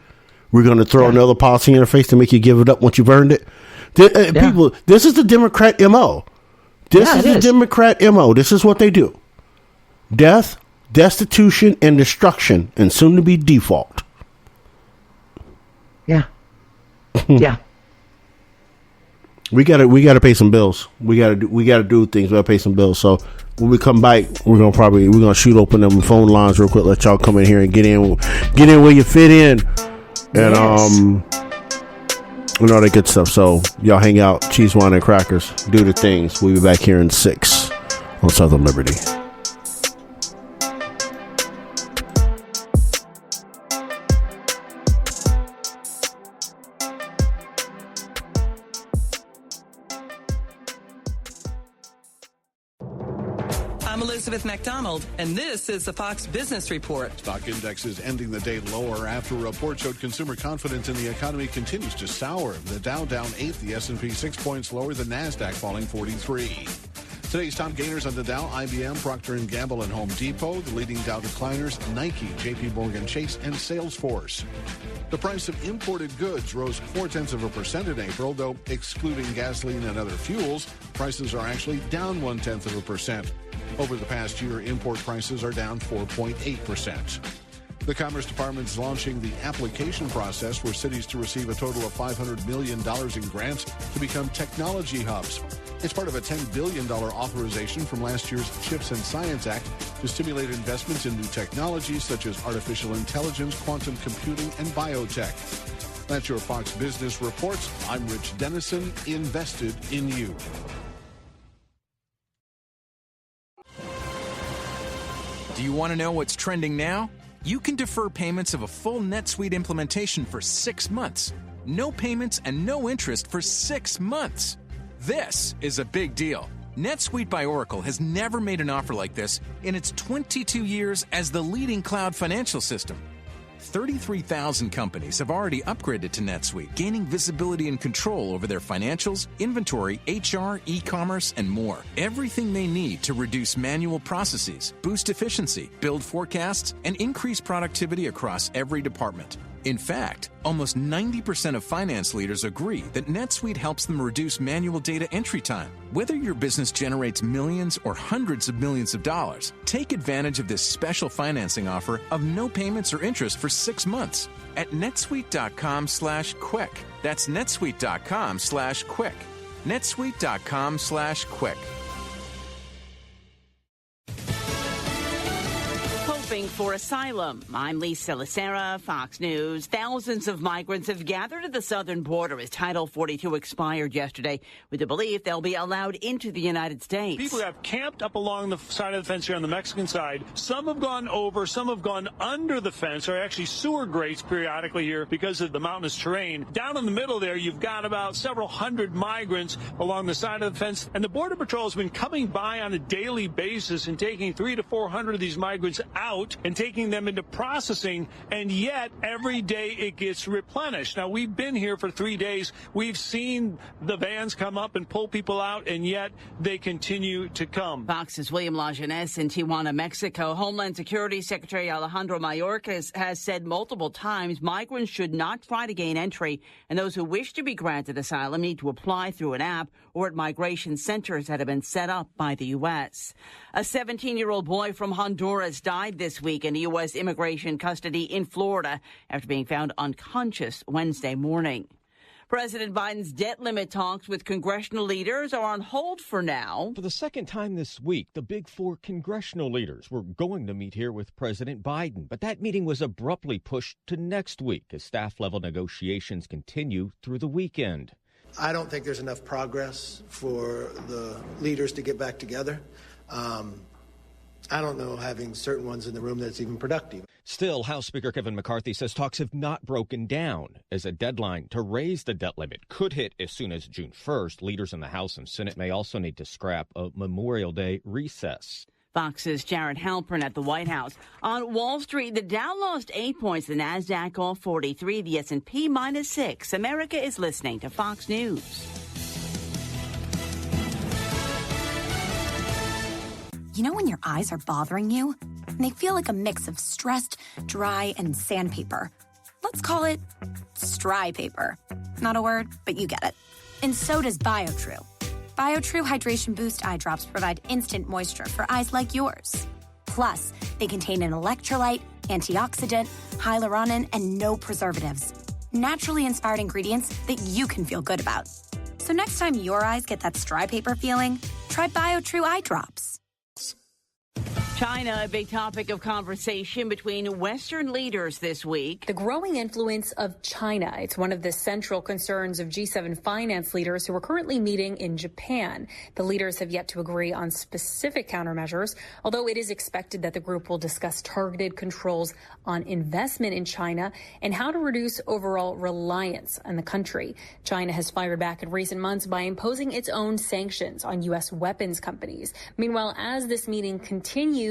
We're going to throw another policy in your face to make you give it up once you've earned it. People, this is the Democrat MO. This is the Democrat MO. This is what they do. Death, destitution, and destruction, and soon to be default. Yeah. Yeah. We gotta pay some bills. We gotta do things. We gotta pay some bills. So when we come back, we're gonna shoot open them phone lines real quick. Let y'all come in here and get in where you fit in, and and all that good stuff. So y'all hang out, cheese, wine, and crackers. Do the things. We'll be back here in 6 on Southern Liberty. I'm Elizabeth McDonald, and this is the Fox Business Report. Stock indexes ending the day lower after a report showed consumer confidence in the economy continues to sour. The Dow down 8, the S&P 6 points lower, the NASDAQ falling 43. Today's top gainers on the Dow: IBM, Procter & Gamble, and Home Depot. The leading Dow decliners: Nike, J.P. Morgan Chase, and Salesforce. The price of imported goods rose 0.4% in April, though excluding gasoline and other fuels, prices are actually down 0.1%. Over the past year, import prices are down 4.8%. The Commerce Department is launching the application process for cities to receive a total of $500 million in grants to become technology hubs. It's part of a $10 billion authorization from last year's CHIPS and Science Act to stimulate investments in new technologies such as artificial intelligence, quantum computing, and biotech. That's your Fox Business Report. I'm Rich Dennison, invested in you. Do you want to know what's trending now? You can defer payments of a full NetSuite implementation for 6 months. No payments and no interest for 6 months. This is a big deal. NetSuite by Oracle has never made an offer like this in its 22 years as the leading cloud financial system. 33,000 companies have already upgraded to NetSuite, gaining visibility and control over their financials, inventory, HR, e-commerce, and more. Everything they need to reduce manual processes, boost efficiency, build forecasts, and increase productivity across every department. In fact, almost 90% of finance leaders agree that NetSuite helps them reduce manual data entry time. Whether your business generates millions or hundreds of millions of dollars, take advantage of this special financing offer of no payments or interest for 6 months at netsuite.com/quick. That's netsuite.com/quick. netsuite.com/quick. For asylum. I'm Lisa Lacera, Fox News. Thousands of migrants have gathered at the southern border as Title 42 expired yesterday with the belief they'll be allowed into the United States. People have camped up along the side of the fence here on the Mexican side. Some have gone over, some have gone under the fence. There are actually sewer grates periodically here because of the mountainous terrain. Down in the middle there, you've got about several hundred migrants along the side of the fence. And the Border Patrol has been coming by on a daily basis and taking 300 to 400 of these migrants out and taking them into processing, and yet every day it gets replenished. Now, we've been here for 3 days. We've seen the vans come up and pull people out, and yet they continue to come. Fox's William Lajeunesse in Tijuana, Mexico. Homeland Security Secretary Alejandro Mayorkas has said multiple times migrants should not try to gain entry, and those who wish to be granted asylum need to apply through an app or at migration centers that have been set up by the U.S. A 17-year-old boy from Honduras died this week in U.S. immigration custody in Florida after being found unconscious Wednesday morning. President Biden's debt limit talks with congressional leaders are on hold for now. For the second time this week, the big four congressional leaders were going to meet here with President Biden, but that meeting was abruptly pushed to next week as staff-level negotiations continue through the weekend. I don't think there's enough progress for the leaders to get back together. I don't know having certain ones in the room that's even productive. Still, House Speaker Kevin McCarthy says talks have not broken down as a deadline to raise the debt limit could hit as soon as June 1st. Leaders in the House and Senate may also need to scrap a Memorial Day recess. Fox's Jared Halpern at the White House. On Wall Street, the Dow lost 8 points, the NASDAQ off 43, the S&P -6. America is listening to Fox News. You know when your eyes are bothering you? And they feel like a mix of stressed, dry, and sandpaper. Let's call it stry paper. Not a word, but you get it. And so does BioTrue. BioTrue Hydration Boost eye drops provide instant moisture for eyes like yours. Plus, they contain an electrolyte, antioxidant, hyaluronic, and no preservatives. Naturally inspired ingredients that you can feel good about. So next time your eyes get that stry paper feeling, try BioTrue eye drops. China, a big topic of conversation between Western leaders this week. The growing influence of China. It's one of the central concerns of G7 finance leaders who are currently meeting in Japan. The leaders have yet to agree on specific countermeasures, although it is expected that the group will discuss targeted controls on investment in China and how to reduce overall reliance on the country. China has fired back in recent months by imposing its own sanctions on U.S. weapons companies. Meanwhile, as this meeting continues,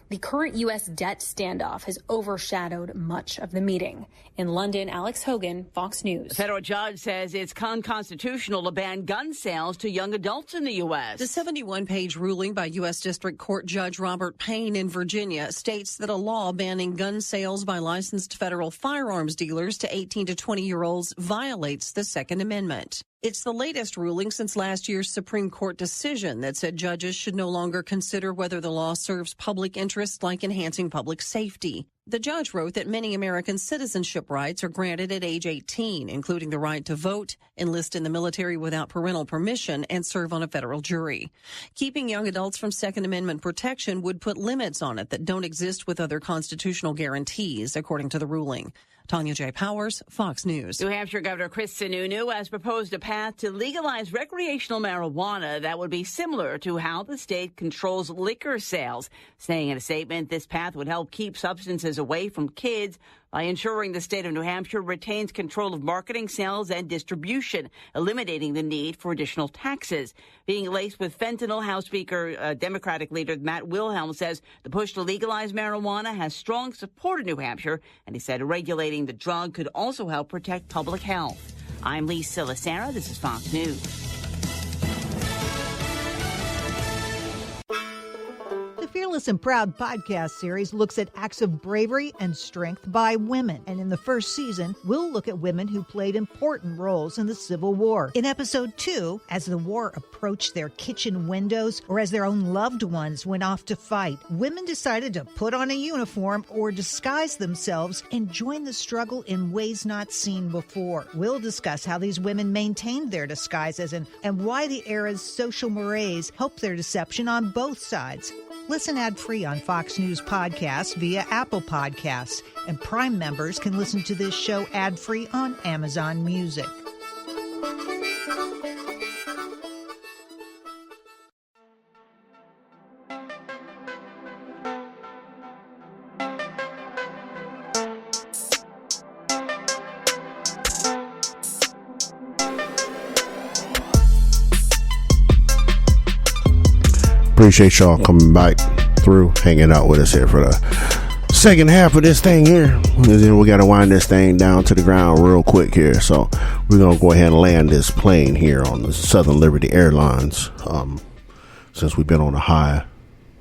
the current U.S. debt standoff has overshadowed much of the meeting. In London, Alex Hogan, Fox News. A federal judge says it's unconstitutional to ban gun sales to young adults in the U.S. The 71-page ruling by U.S. District Court Judge Robert Payne in Virginia states that a law banning gun sales by licensed federal firearms dealers to 18 to 20-year-olds violates the Second Amendment. It's the latest ruling since last year's Supreme Court decision that said judges should no longer consider whether the law serves public interest like enhancing public safety. The judge wrote that many American citizenship rights are granted at age 18, including the right to vote, enlist in the military without parental permission, and serve on a federal jury. Keeping young adults from Second Amendment protection would put limits on it that don't exist with other constitutional guarantees, according to the ruling. Tanya J. Powers, Fox News. New Hampshire Governor Chris Sununu has proposed a path to legalize recreational marijuana that would be similar to how the state controls liquor sales. Saying in a statement, this path would help keep substances away from kids by ensuring the state of New Hampshire retains control of marketing, sales, and distribution, eliminating the need for additional taxes. Being laced with fentanyl, House Speaker Democratic leader Matt Wilhelm says the push to legalize marijuana has strong support in New Hampshire, and he said regulating the drug could also help protect public health. I'm Lee Silasera. This is Fox News. The Fearless and Proud podcast series looks at acts of bravery and strength by women. And in the first season, we'll look at women who played important roles in the Civil War. In episode 2, as the war approached their kitchen windows or as their own loved ones went off to fight, women decided to put on a uniform or disguise themselves and join the struggle in ways not seen before. We'll discuss how these women maintained their disguises and why the era's social mores helped their deception on both sides. Listen ad-free on Fox News Podcasts via Apple Podcasts, and Prime members can listen to this show ad-free on Amazon Music. Appreciate y'all coming back through, hanging out with us here for the second half of this thing here. And then we got to wind this thing down to the ground real quick here. So we're going to go ahead and land this plane here on the Southern Liberty Airlines. Since we've been on a high,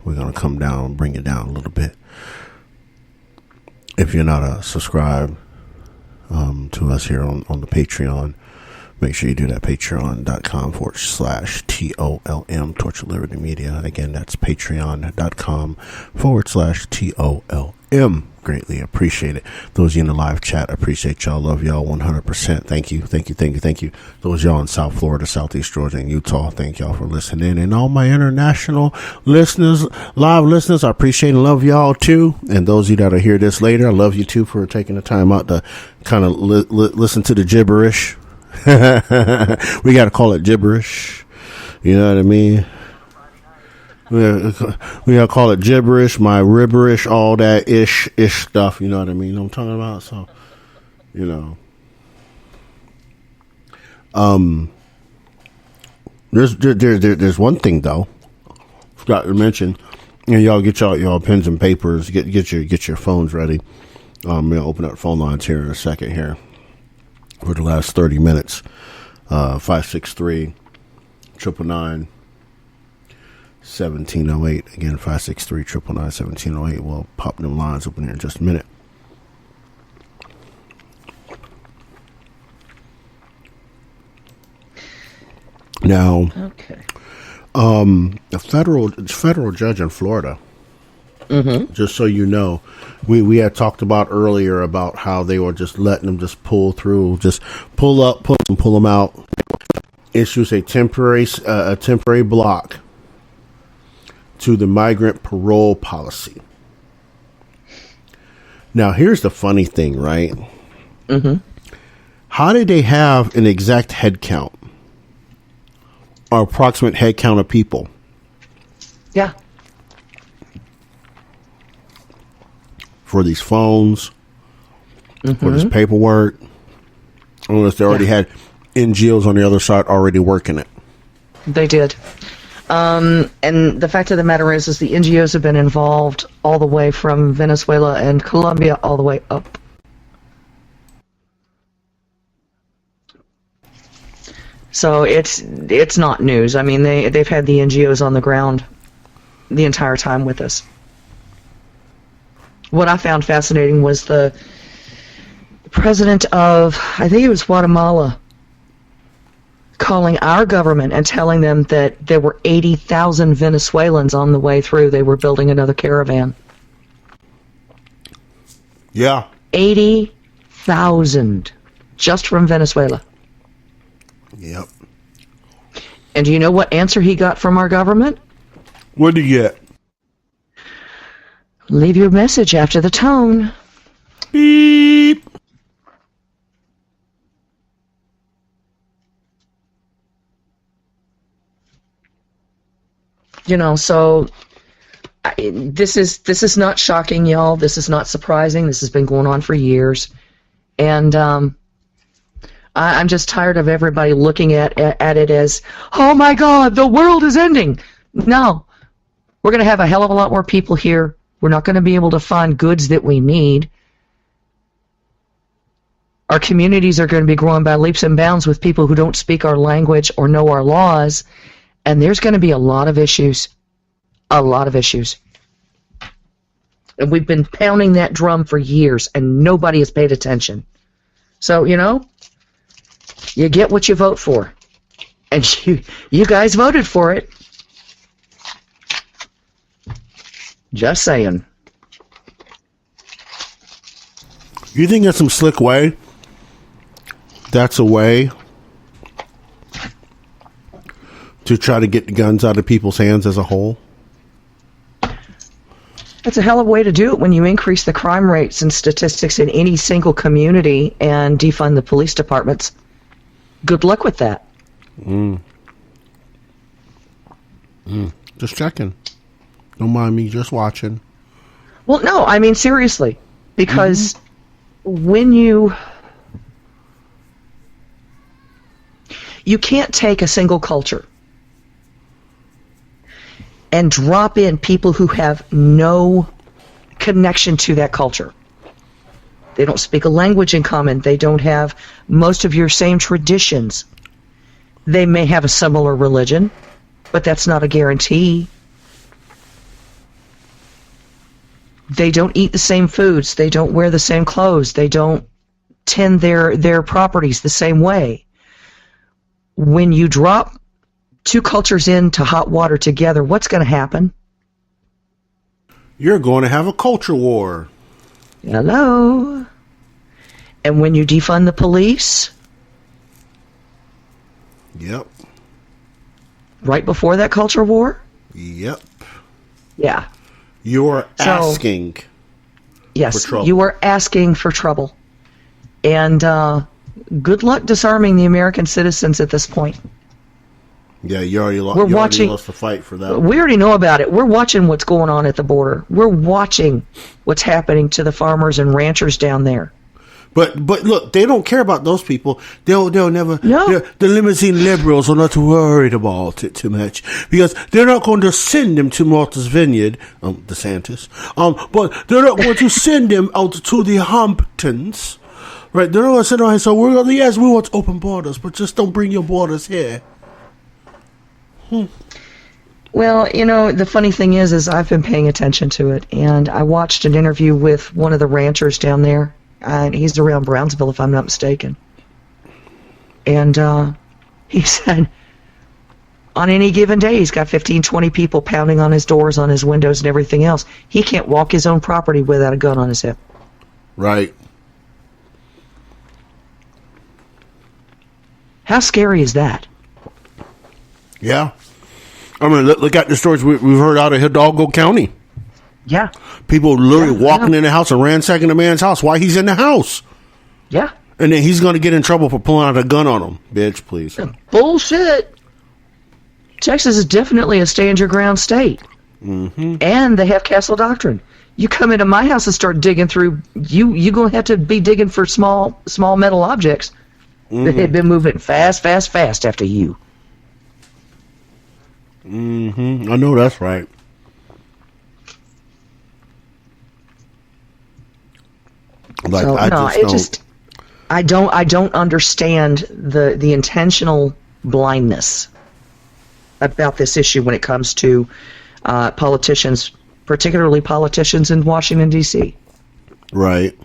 we're going to come down and bring it down a little bit. If you're not subscribed to us here on the Patreon, make sure you do that. Patreon.com/TOLM, Torch of Liberty Media. Again, that's Patreon.com/TOLM. Greatly appreciate it. Those of you in the live chat, appreciate y'all. Love y'all 100%. Thank you. Those y'all in South Florida, Southeast Georgia, and Utah, thank y'all for listening. And all my international listeners, live listeners, I appreciate and love y'all too. And those of you that are here this later, I love you too for taking the time out to kind of listen to the gibberish. We got to call it gibberish. You know what I mean? We gotta call it gibberish, my ribberish, all that ish stuff. You know what I mean? You know what I'm talking about? So, you know, there's one thing though, forgot to mention, and y'all get y'all pens and papers, get your phones ready. We'll open up phone lines here in a second here for the last 30 minutes. 563-999-1708. Again, 563-999-1708. We'll pop them lines open here in just a minute. Now, Okay. a federal judge in Florida, just so you know, we had talked about earlier about how they were just letting them just pull through, just pull them out, issues a temporary block to the migrant parole policy. Now, here's the funny thing, right? How did they have an exact head count? Or approximate head count of people? Yeah. For these phones, for this paperwork, unless they already had NGOs on the other side already working it. They did. And the fact of the matter is the NGOs have been involved all the way from Venezuela and Colombia all the way up. So it's not news. I mean, they've had the NGOs on the ground the entire time with us. What I found fascinating was the president of, I think it was Guatemala, calling our government and telling them that there were 80,000 Venezuelans on the way through. They were building another caravan. Yeah. 80,000 just from Venezuela. Yep. And do you know what answer he got from our government? What did he get? Leave your message after the tone. Beep. You know, so this is not shocking, y'all. This is not surprising. This has been going on for years, and I'm just tired of everybody looking at it as, oh my God, the world is ending. No, we're going to have a hell of a lot more people here. We're not going to be able to find goods that we need. Our communities are going to be growing by leaps and bounds with people who don't speak our language or know our laws. And there's going to be a lot of issues. A lot of issues. And we've been pounding that drum for years, and nobody has paid attention. So, you know, you get what you vote for. And you guys voted for it. Just saying. You think that's some slick way? That's a way to try to get the guns out of people's hands as a whole? It's a hell of a way to do it when you increase the crime rates and statistics in any single community and defund the police departments. Good luck with that. Just checking. Don't mind me, just watching. Well, no, I mean seriously. Because when you can't take a single culture and drop in people who have no connection to that culture. They don't speak a language in common. They don't have most of your same traditions. They may have a similar religion, but that's not a guarantee. They don't eat the same foods. They don't wear the same clothes. They don't tend their properties the same way. When you drop two cultures into hot water together, what's going to happen? You're going to have a culture war. Hello. And when you defund the police? Yep. Right before that culture war? Yep. Yeah. You're asking yes, for trouble. You are asking for trouble. And good luck disarming the American citizens at this point. Yeah, you already lost the fight for that. We already know about it. We're watching what's going on at the border. We're watching what's happening to the farmers and ranchers down there. But look, they don't care about those people. They'll never. No. The limousine liberals are not worried about it too much because they're not going to send them to Martha's Vineyard, DeSantis. But they're not going to send them out to the Hamptons, right? They're not going to send them. So we want open borders, but just don't bring your borders here. Well, you know, the funny thing is I've been paying attention to it, and I watched an interview with one of the ranchers down there, and he's around Brownsville, if I'm not mistaken. And he said, on any given day, he's got 15, 20 people pounding on his doors, on his windows, and everything else. He can't walk his own property without a gun on his hip. Right. How scary is that? Yeah. I mean, look at the stories we've heard out of Hidalgo County. Yeah. People literally walking in the house and ransacking the man's house while he's in the house. Yeah. And then he's going to get in trouble for pulling out a gun on him. Bitch, please. Bullshit. Texas is definitely a stand-your-ground state. Mm-hmm. And they have castle doctrine. You come into my house and start digging through, you're going to have to be digging for small metal objects that have been moving fast after you. Mm-hmm. I know that's right. Like, so, I don't understand the intentional blindness about this issue when it comes to politicians, particularly politicians in Washington, D.C. Right.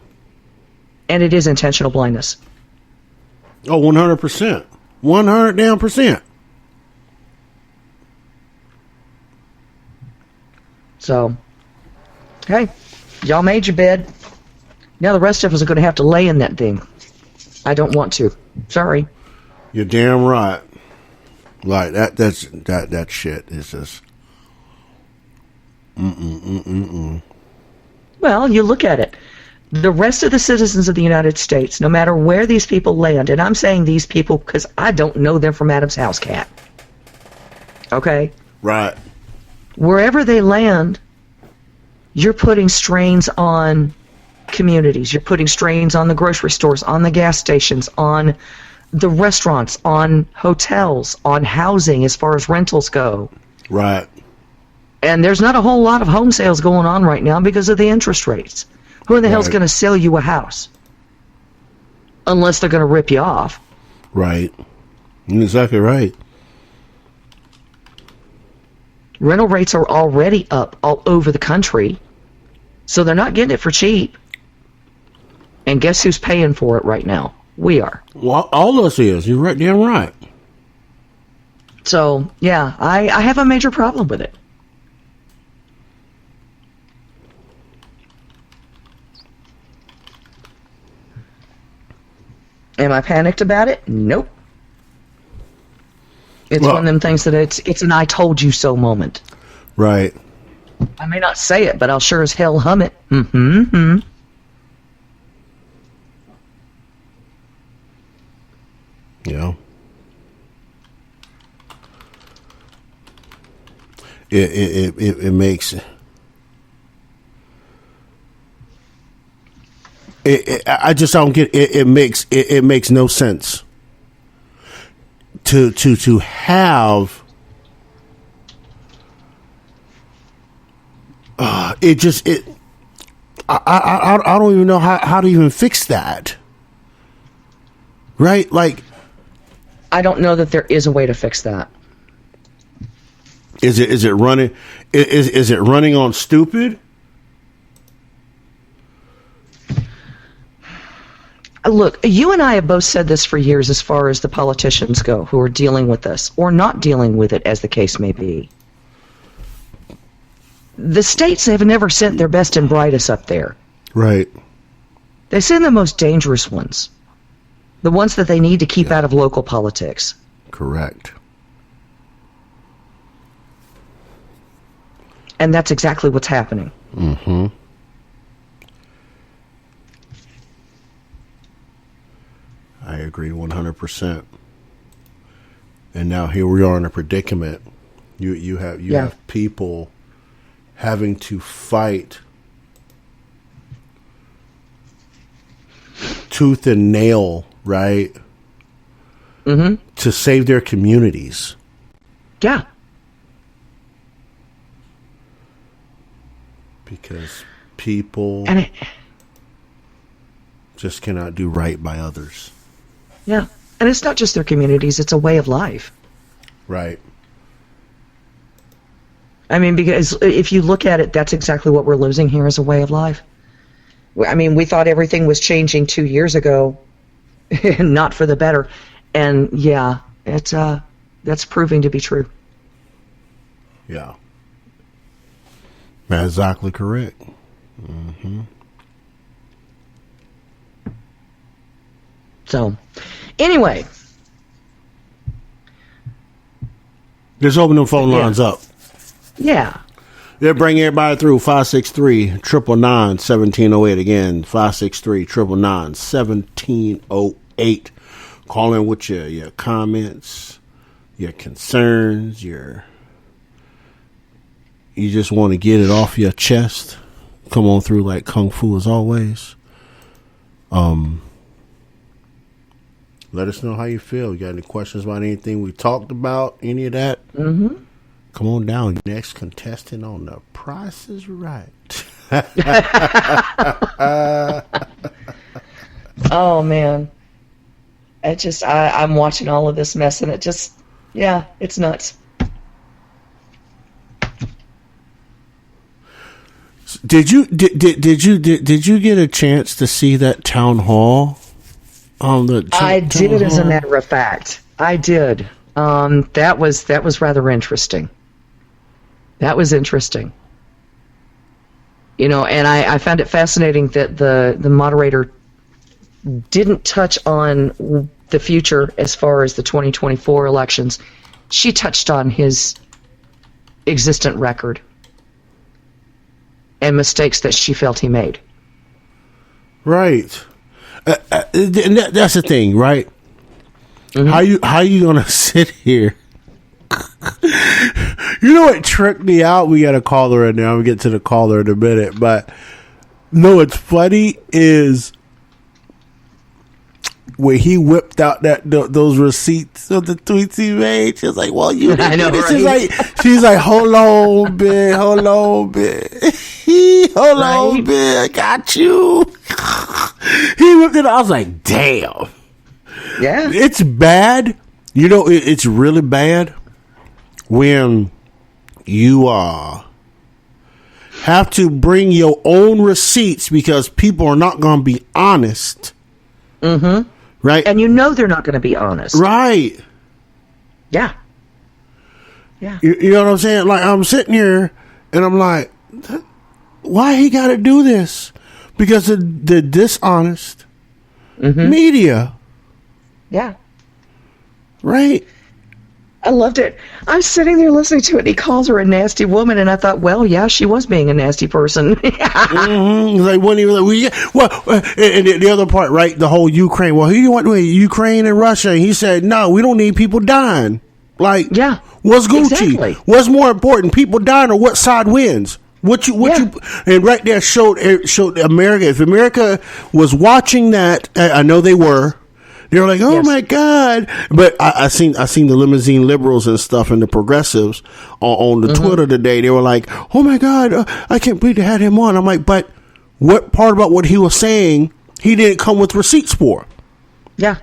And it is intentional blindness. Oh, 100%. 100%. So, hey, y'all made your bed. Now the rest of us are going to have to lay in that thing. I don't want to. Sorry. You're damn right. Like that shit is just. Well, you look at it. The rest of the citizens of the United States, no matter where these people land, and I'm saying these people because I don't know them from Adam's house cat. Okay? Right. Wherever they land, you're putting strains on communities. You're putting strains on the grocery stores, on the gas stations, on the restaurants, on hotels, on housing as far as rentals go. Right. And there's not a whole lot of home sales going on right now because of the interest rates. Who in the hell's going to sell you a house? Unless they're going to rip you off. Right. You're exactly right. Rental rates are already up all over the country. So they're not getting it for cheap. And guess who's paying for it right now? We are. Well, all of us is. You're right, damn right. So, yeah, I have a major problem with it. Am I panicked about it? Nope. It's one of them things that it's an I told you so moment. Right. I may not say it, but I'll sure as hell hum it. Mm-hmm. Yeah. It makes I just don't get it. It makes no sense to have I don't even know how to even fix that. Right? Like, I don't know that there is a way to fix that. Is it running? Is it running on stupid? Look, you and I have both said this for years as far as the politicians go who are dealing with this or not dealing with it, as the case may be. The states have never sent their best and brightest up there. Right. They send the most dangerous ones. The ones that they need to keep out of local politics. Correct. And that's exactly what's happening. Mm-hmm. I agree 100%. And now here we are in a predicament. You have people having to fight tooth and nail, right? Mm-hmm. To save their communities. Yeah. Because people just cannot do right by others. Yeah. And it's not just their communities, it's a way of life. Right. I mean, because if you look at it, that's exactly what we're losing here is a way of life. I mean, we thought everything was changing 2 years ago, not for the better. And yeah, it's that's proving to be true. Yeah. That's exactly correct. Mm-hmm. So, anyway. Just open them phone lines up. Yeah. They'll bring everybody through. 563-999-1708. Again, 563-999-1708. Call in with your comments, your concerns, you just want to get it off your chest. Come on through like Kung Fu as always. Let us know how you feel. You got any questions about anything we talked about? Any of that? Mm-hmm. Come on down. Next contestant on The Price is Right. Oh, man. I'm watching all of this mess, and it's nuts. Did you get a chance to see that town hall? I did, as a matter of fact. I did. That was rather interesting. That was interesting. And I found it fascinating that the moderator didn't touch on the future as far as the 2024 elections. She touched on his existent record and mistakes that she felt he made. Right. And that's the thing, right? Mm-hmm. How you gonna sit here? You know what tricked me out? We got a caller in there. I'll get to the caller in a minute. But no, what's funny is when he whipped out those receipts of the tweets he made. She was like, "Well, you didn't." I know, right? She's like, "Hold on, bit, hold on, bit, hold on, bit. I got you." He whipped it out. I was like, "Damn." Yeah, it's bad. It's really bad when you have to bring your own receipts because people are not going to be honest. Mm-hmm. Right. And they're not going to be honest. Right. Yeah. Yeah. You know what I'm saying? Like, I'm sitting here and I'm like, why he got to do this? Because of the dishonest media. Yeah. Right. I loved it. I'm sitting there listening to it, and he calls her a nasty woman, and I thought, well, yeah, she was being a nasty person. Mm-hmm. Like, when he was like, and the other part, right? The whole Ukraine. Well, he went with Ukraine and Russia, and he said, no, we don't need people dying. Like, yeah, what's Gucci? Exactly. What's more important, people dying or what side wins? And right there showed America. If America was watching that, I know they were. They were like, "Oh my God!" But I seen the limousine liberals and stuff and the progressives on the Twitter today. They were like, "Oh my God, I can't believe they had him on." I'm like, "But what part about what he was saying he didn't come with receipts for?" Yeah,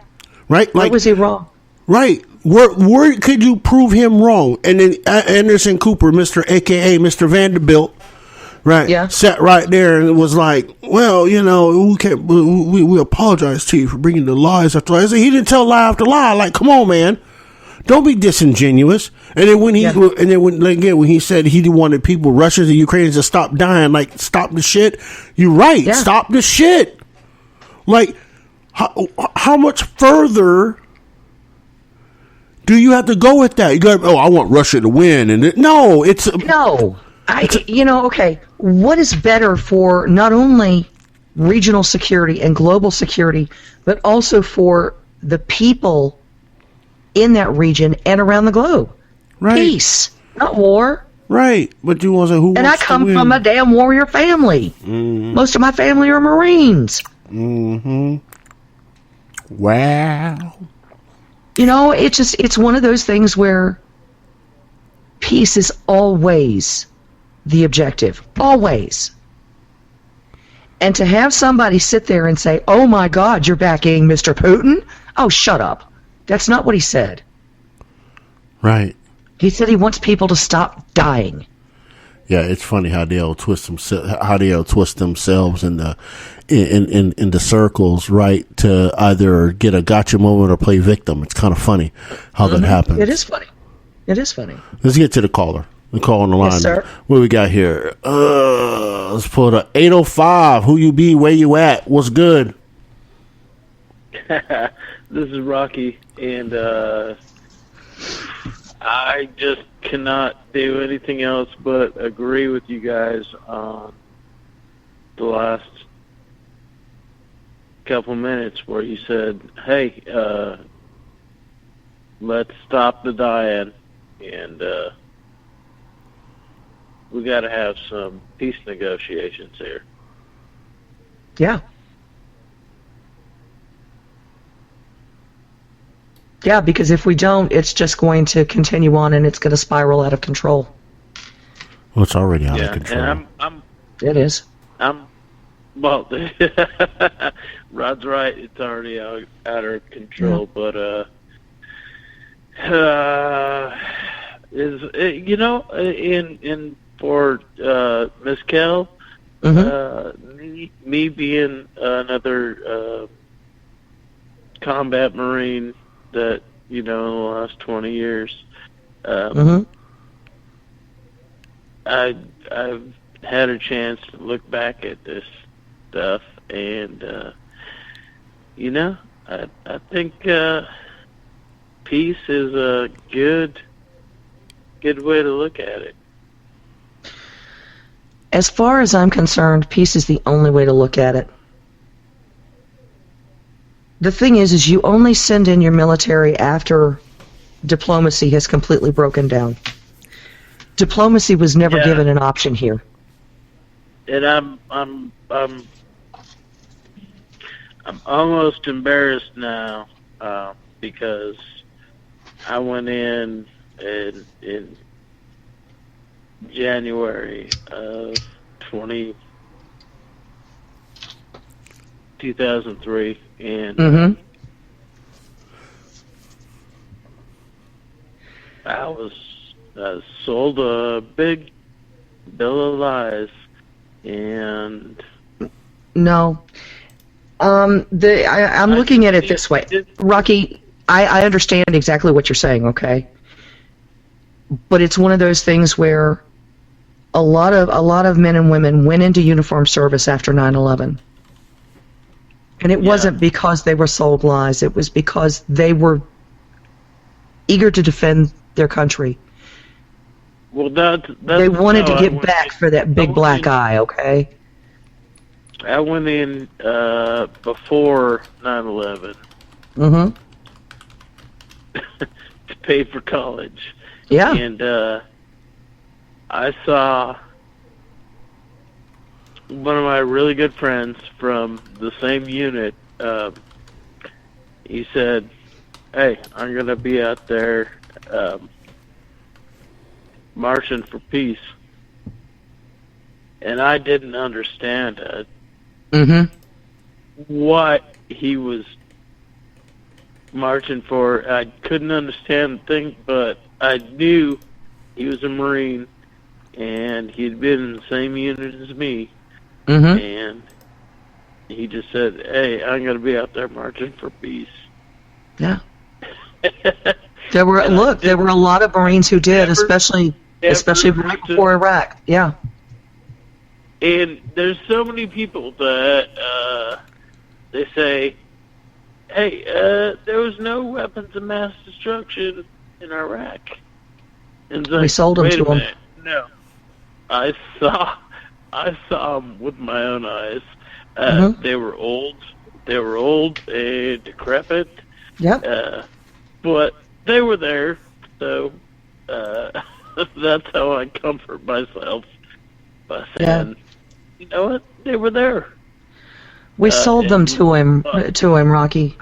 right. Like, was he wrong? Right. Where could you prove him wrong? And then Anderson Cooper, AKA Mr. Vanderbilt. Right. Yeah. Sat right there and was like, well, we apologize to you for bringing the lies after lies. He didn't tell lie after lie. Like, come on, man. Don't be disingenuous. And then when he said he wanted people, Russians and Ukrainians, to stop dying, like, stop the shit. You're right. Yeah. Stop the shit. Like, how much further do you have to go with that? You go, I want Russia to win. And no. Okay, what is better for not only regional security and global security, but also for the people in that region and around the globe? Right. Peace, not war. Right. But you want to say who? And I come from a damn warrior family. Mm-hmm. Most of my family are Marines. Mm-hmm. Wow. It's one of those things where peace is always the objective. Always. And to have somebody sit there and say, oh my God, you're backing Mr. Putin? Oh, shut up. That's not what he said. Right. He said he wants people to stop dying. Yeah, it's funny how they'll twist themselves in the circles, right, to either get a gotcha moment or play victim. It's kind of funny how that happens. It is funny. It is funny. Let's get to the caller. The call on the line. Yes, sir. What we got here? Let's pull the 805. Who you be? Where you at? What's good? This is Rocky, and I just cannot do anything else but agree with you guys on the last couple minutes where you said, hey, let's stop the dying, and we got to have some peace negotiations here. Yeah. Yeah, because if we don't, it's just going to continue on and it's going to spiral out of control. Well, it's already out of control. And It is. Well, Rod's right. It's already out of control. Yeah. But for Miss Kell, me being another combat Marine that in the last 20 years, I've had a chance to look back at this stuff, and I think peace is a good way to look at it. As far as I'm concerned, peace is the only way to look at it. The thing is you only send in your military after diplomacy has completely broken down. Diplomacy was never given an option here. And I'm almost embarrassed now because I went in January of 2003, and I was sold a big bill of lies, and no, I'm looking at it this way, Rocky. I understand exactly what you're saying, okay, but it's one of those things where a lot of men and women went into uniform service after 9/11. And it wasn't because they were sold lies. It was because they were eager to defend their country. Well, they wanted to get back for that big black eye, okay? I went in before 9/11 to pay for college. Yeah. And I saw one of my really good friends from the same unit. He said, hey, I'm going to be out there marching for peace. And I didn't understand what he was marching for. I couldn't understand the thing, but I knew he was a Marine, and he'd been in the same unit as me. And he just said, hey, I'm going to be out there marching for peace. Yeah. There were a lot of Marines who did, especially right before Iraq. Yeah. And there's so many people that they say, hey, there was no weapons of mass destruction in Iraq. And we sold them to them. No. I saw them with my own eyes. They were old. They were old and decrepit. Yep. But they were there, so that's how I comfort myself by saying, you know what, they were there. We sold them to him, Rocky.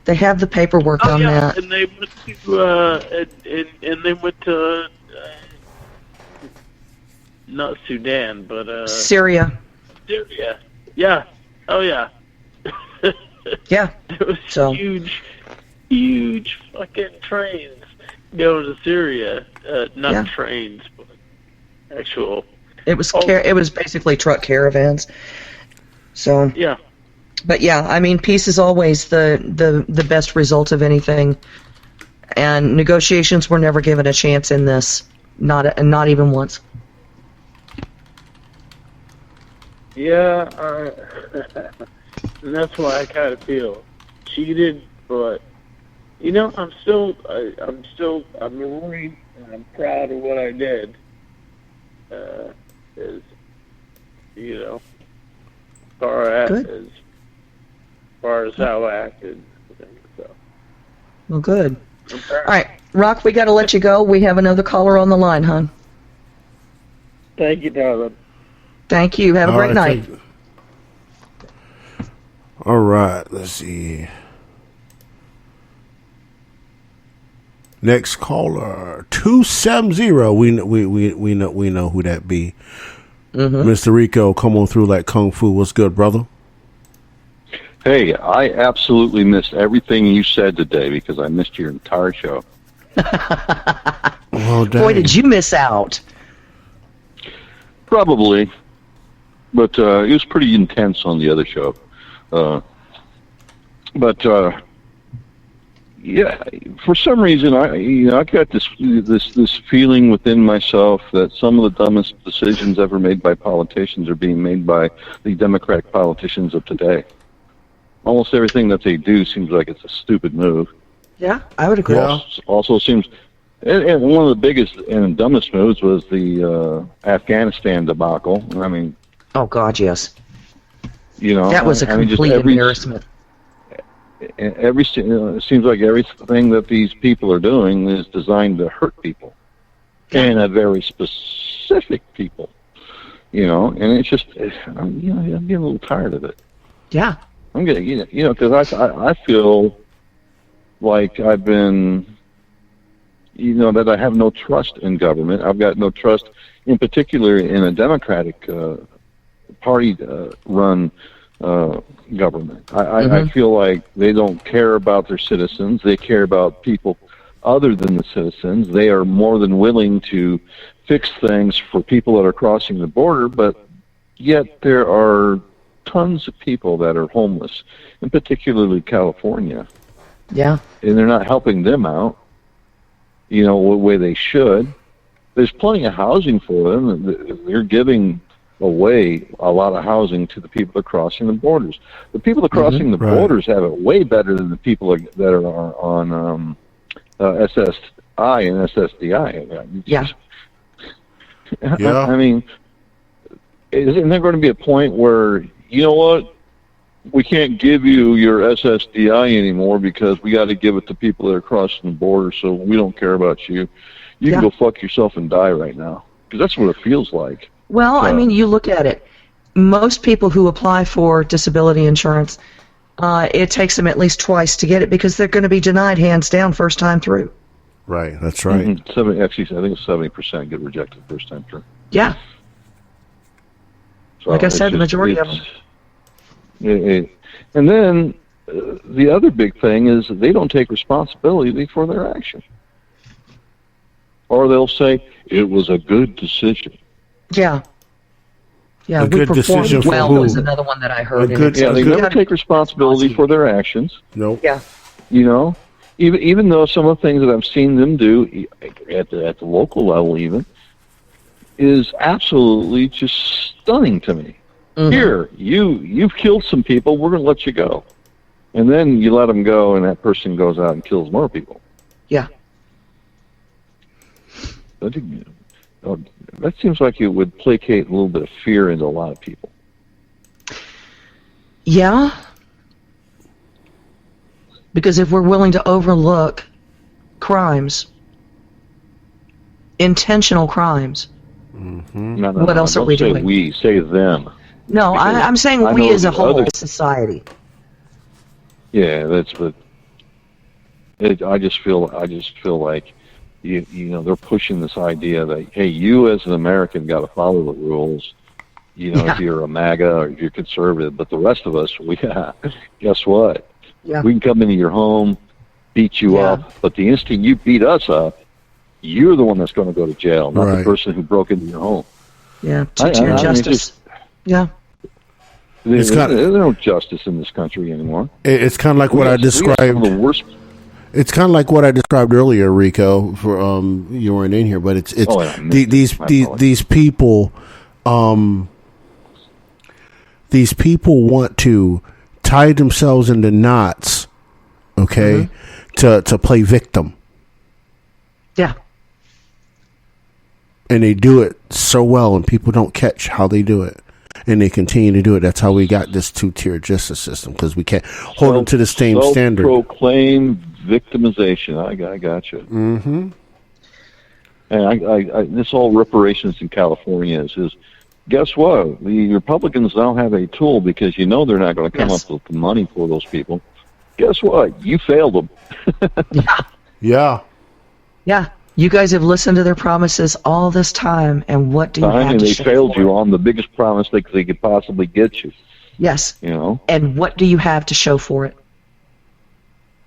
They have the paperwork on that. And they went to and they went to not Sudan, but Syria. Syria. Yeah. Oh yeah. Yeah. There was huge fucking trains going to Syria. Not trains, but actual. It was basically truck caravans. So yeah. But yeah, I mean, peace is always the best result of anything, and negotiations were never given a chance in this. Not even once. Yeah, and that's why I kind of feel cheated. But I'm a Marine, and I'm proud of what I did. As far as how I acted. So. Well, good. All right, Rock, we got to let you go. We have another caller on the line, hon. Thank you, darling. Thank you. Have a great night. All right, let's see. Next caller, 270. We know who that be. Mr. Rico, come on through like Kung Fu. What's good, brother? Hey, I absolutely missed everything you said today because I missed your entire show. Oh, dang. Boy, did you miss out. Probably. But it was pretty intense on the other show. Yeah, for some reason, I got this feeling within myself that some of the dumbest decisions ever made by politicians are being made by the Democratic politicians of today. Almost everything that they do seems like it's a stupid move. Yeah, I would agree. Also seems, and one of the biggest and dumbest moves was the Afghanistan debacle. I mean, oh God, yes. That was a complete embarrassment. It seems like everything that these people are doing is designed to hurt people, and a very specific people. And it's just, I'm getting a little tired of it. Yeah. I'm getting, because I feel like I've been, that I have no trust in government. I've got no trust, in particular, in a Democratic party-run government. I feel like they don't care about their citizens. They care about people other than the citizens. They are more than willing to fix things for people that are crossing the border, but yet there are tons of people that are homeless, and particularly California. Yeah. And they're not helping them out, the way they should. There's plenty of housing for them. They're giving away a lot of housing to the people that are crossing the borders. The people that are crossing the borders have it way better than the people that are on SSI and SSDI. Yeah. I mean, isn't there going to be a point where, you know what, we can't give you your SSDI anymore because we got to give it to people that are crossing the border, so we don't care about you. You can go fuck yourself and die right now, because that's what it feels like. Well, I mean, you look at it. Most people who apply for disability insurance, it takes them at least twice to get it because they're going to be denied hands down first time through. Right, that's right. Actually, I think it's 70% get rejected first time through. Yeah. So like I said, the majority of them. And then the other big thing is they don't take responsibility for their action. Or they'll say, it was a good decision. Yeah. Yeah, A good decision for well who? was another one that I heard. They never take responsibility for their actions. Nope. Yeah. Even though some of the things that I've seen them do at the local level even is absolutely just stunning to me. Here, you've killed some people, we're going to let you go. And then you let them go and that person goes out and kills more people. Yeah. That seems like it would placate a little bit of fear into a lot of people. Yeah. Because if we're willing to overlook crimes, intentional crimes, what else are we doing? We, say them. No, I'm saying we as a whole society. Yeah, that's what. I just feel like they're pushing this idea that, hey, you as an American got to follow the rules. If you're a MAGA or if you're conservative, but the rest of us, guess what? Yeah. We can come into your home, beat you up, but the instant you beat us up, you're the one that's going to go to jail, not the person who broke into your home. Yeah, teach your justice. There's no justice in this country anymore. It's kind of like what I described. It's kind of like what I described earlier, Rico. For you weren't in here, but it's these people. These people want to tie themselves into knots, okay, to play victim. Yeah. And they do it so well, and people don't catch how they do it. And they continue to do it. That's how we got this two-tier justice system, because we can't hold them to the same standard. Self-proclaimed victimization. I got you. Mm-hmm. And I this whole reparations in California is guess what? The Republicans now have a tool, because they're not going to come up with the money for those people. Guess what? You failed them. Yeah. Yeah. You guys have listened to their promises all this time, and what do you have to show they failed for you it? on the biggest promise they could possibly get you. Yes. You know? And what do you have to show for it?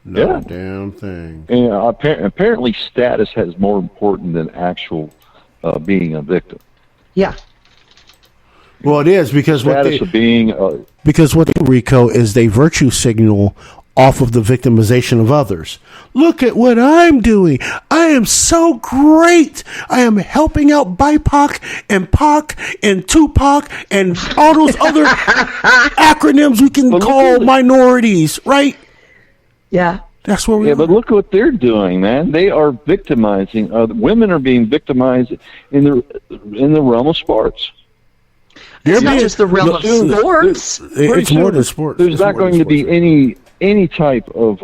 No damn thing. And apparently status has more important than actual being a victim. Yeah. Well, it is, because status of being because what they do, Rico, is they virtue signal off of the victimization of others. Look at what I'm doing. I am so great. I am helping out BIPOC and POC and Tupac and all those other acronyms we can call minorities, right? Yeah. That's what we but look what they're doing, man. They are victimizing. Women are being victimized in the realm of sports. It's not just the realm of sports. It's more than sports. There's not going to be any type of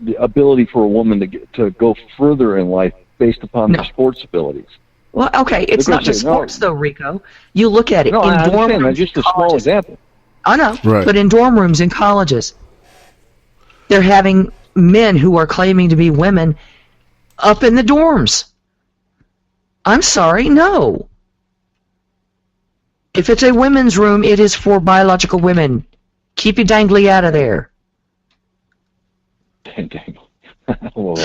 the ability for a woman to go further in life based upon their sports abilities. Well, okay, it's not just sports, though, Rico. You look at it. No, in I dorm understand. rooms, That's just a small example. I know, Right. but in dorm rooms in colleges, they're having men who are claiming to be women up in the dorms. I'm sorry, no. If it's a women's room, it is for biological women. Keep your dangly out of there. Well,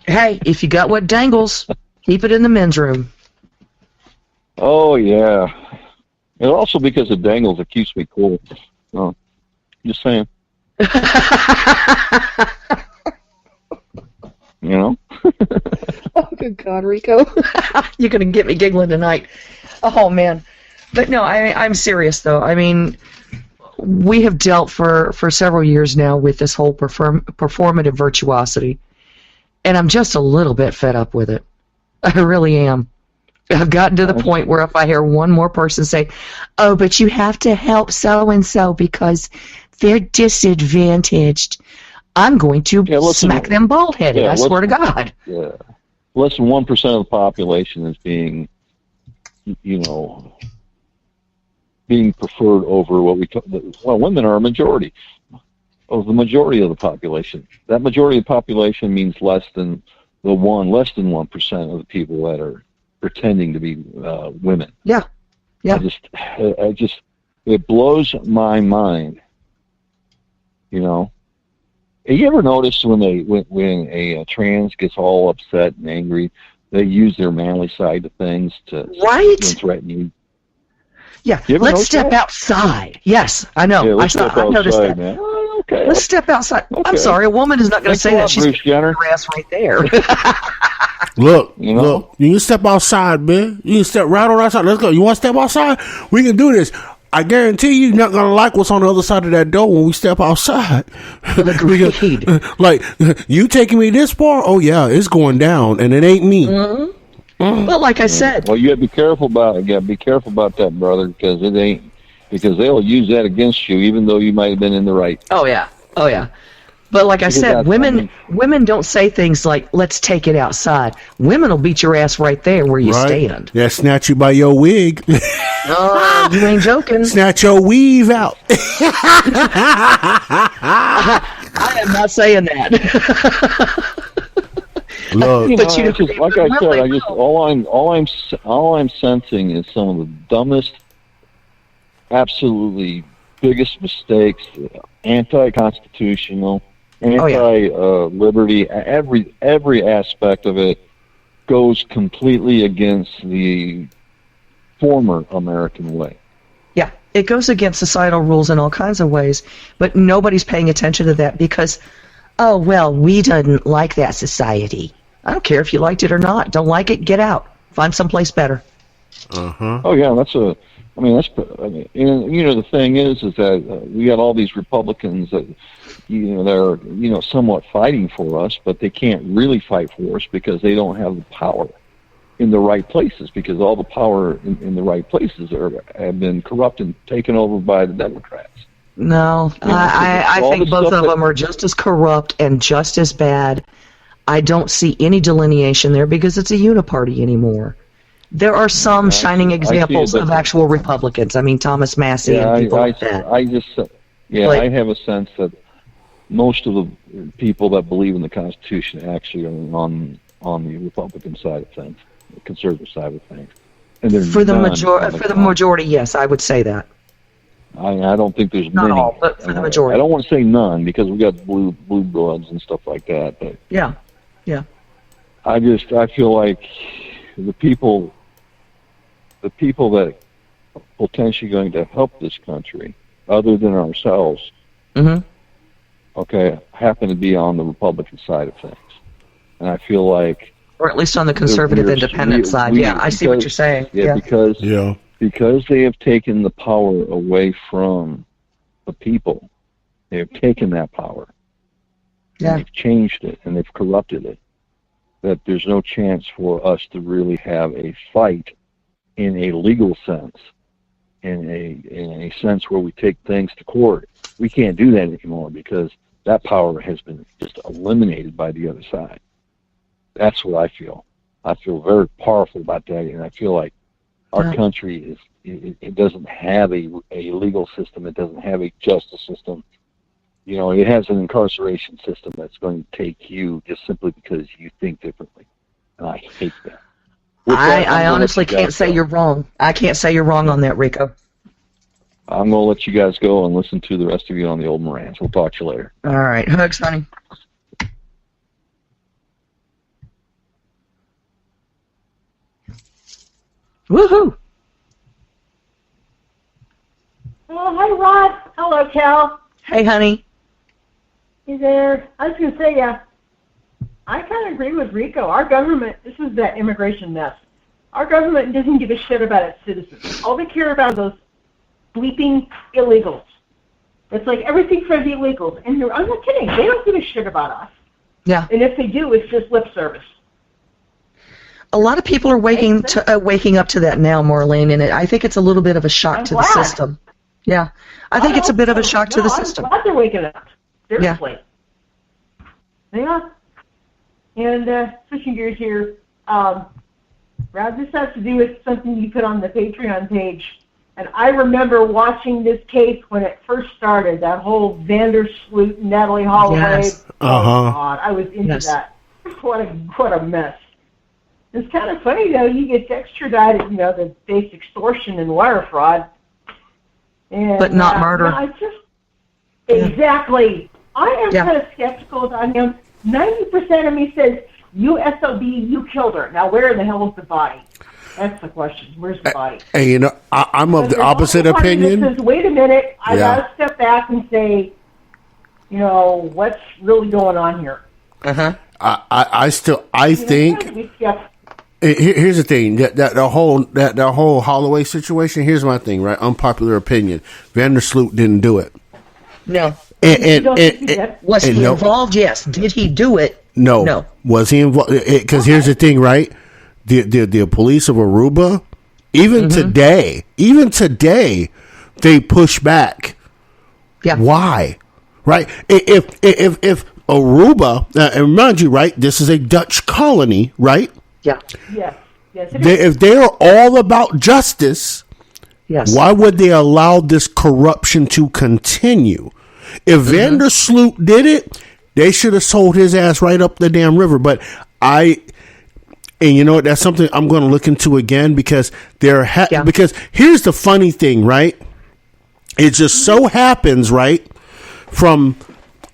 Hey, if you got what dangles, keep it in the men's room. oh yeah, and also because it dangles, it keeps me cool. Oh, just saying. You know. Oh, good God, Rico. You're going to get me giggling tonight. Oh, man. But no, I'm serious, though. I mean, we have dealt for several years now with this whole performative virtuosity, and I'm just a little bit fed up with it. I really am. I've gotten to the point where if I hear one more person say, oh, but you have to help so-and-so because they're disadvantaged, I'm going to smack them bald-headed, I swear to God. Yeah. Less than 1% of the population is being, being preferred over what we call, women are a majority of the majority of the population. That majority of the population means less than 1% of the people that are pretending to be women. Yeah. Yeah. It blows my mind. You ever notice when a trans gets all upset and angry, they use their manly side of things to threaten you? Yeah, let's step outside. Yes, I know. Yeah, I noticed that. Man. Oh, okay. Let's step outside. Okay. I'm sorry, a woman is not going to say that. She's Bruce Jenner. her ass right there. Look, you can step outside, man. You can step right on outside. Let's go. You want to step outside? We can do this. I guarantee you're not going to like what's on the other side of that door when we step outside. Agreed. Like, you taking me this far? Oh, yeah, it's going down, and it ain't me. Mm-hmm. Well, like I said. Well, you got to be careful about it. You got to be careful about that, brother, because they'll use that against you, even though you might have been in the right. Oh, yeah. Oh, yeah. But like I said, women don't say things like, let's take it outside. Women will beat your ass right there where you stand. Yeah, snatch you by your wig. Oh, you ain't joking. Snatch your weave out. I am not saying that. Look, like I said, all I'm sensing is some of the dumbest, absolutely biggest mistakes, anti-constitutional, anti-liberty. Every aspect of it goes completely against the former American way. Yeah, it goes against societal rules in all kinds of ways, but nobody's paying attention to that because oh, well, we didn't like that society. I don't care if you liked it or not. Don't like it, get out. Find someplace better. Oh yeah, and the thing is that we got all these Republicans that, they're, somewhat fighting for us, but they can't really fight for us because they don't have the power in the right places, because all the power in the right places have been corrupt and taken over by the Democrats. No, I think both of them are just as corrupt and just as bad. I don't see any delineation there because it's a uniparty anymore. There are some shining examples of actual Republicans. I mean, Thomas Massey and people like that. I have a sense that most of the people that believe in the Constitution actually are on the Republican side of things, the conservative side of things. And for the majority, yes, I would say that. I don't think there's Not many. all, but for the majority. I don't want to say none because we got blue bloods and stuff like that. But yeah. I feel like the people that are potentially going to help this country, other than ourselves, happen to be on the Republican side of things, and I feel like, or at least on the conservative independent side. I see what you're saying. Because they have taken the power away from the people. They have taken that power. And they've changed it, and they've corrupted it. That there's no chance for us to really have a fight in a legal sense, in a sense where we take things to court. We can't do that anymore because that power has been just eliminated by the other side. That's what I feel. I feel very powerful about that, and I feel like our country it doesn't have a legal system. It doesn't have a justice system. It has an incarceration system that's going to take you just simply because you think differently. And I hate that. I honestly can't say you're wrong. I can't say you're wrong on that, Rico. I'm going to let you guys go and listen to the rest of you on the old Morans. We'll talk to you later. All right. Hugs, honey. Woohoo! Oh, hi, Rod. Hello, Cal. Hey, honey. Hey there. I was going to say, I kind of agree with Rico. Our government, this is that immigration mess. Our government doesn't give a shit about its citizens. All they care about are those bleeping illegals. It's like everything for the illegals. And I'm not kidding. They don't give a shit about us. Yeah. And if they do, it's just lip service. A lot of people are waking up to that now, Marlene, and I think it's a little bit of a shock to the system. Yeah. I think it's a bit of a shock to the system. I'm glad they're waking up. Seriously. Yeah. And switching gears here, Rob, this has to do with something you put on the Patreon page. And I remember watching this case when it first started, that whole Vandersloot, Natalie Holloway. Yes. Oh, God, I was into that. What a mess. It's kind of funny, though. He gets extradited, the base extortion and wire fraud. And, but not murder. Exactly. I am kind of skeptical about him. 90% of me says, you SOB, you killed her. Now, where in the hell is the body? That's the question. Where's the body? And I'm of the opposite opinion. Says, wait a minute. I got to step back and say, what's really going on here? I think. Here's the thing. The whole Holloway situation. Here's my thing. Right. Unpopular opinion. Vandersloot didn't do it. No. Was he involved? Yes. Did he do it? No. Was he involved? Because here's the thing, right? The police of Aruba, even today, they push back. Yeah. Why? Right? If Aruba, and remind you, right? This is a Dutch colony, right? Yeah. Yes. If they are all about justice, why would they allow this corruption to continue? If Vandersloot did it, they should have sold his ass right up the damn river. But and you know what? That's something I'm going to look into again because because here's the funny thing, right? It just so happens, right, from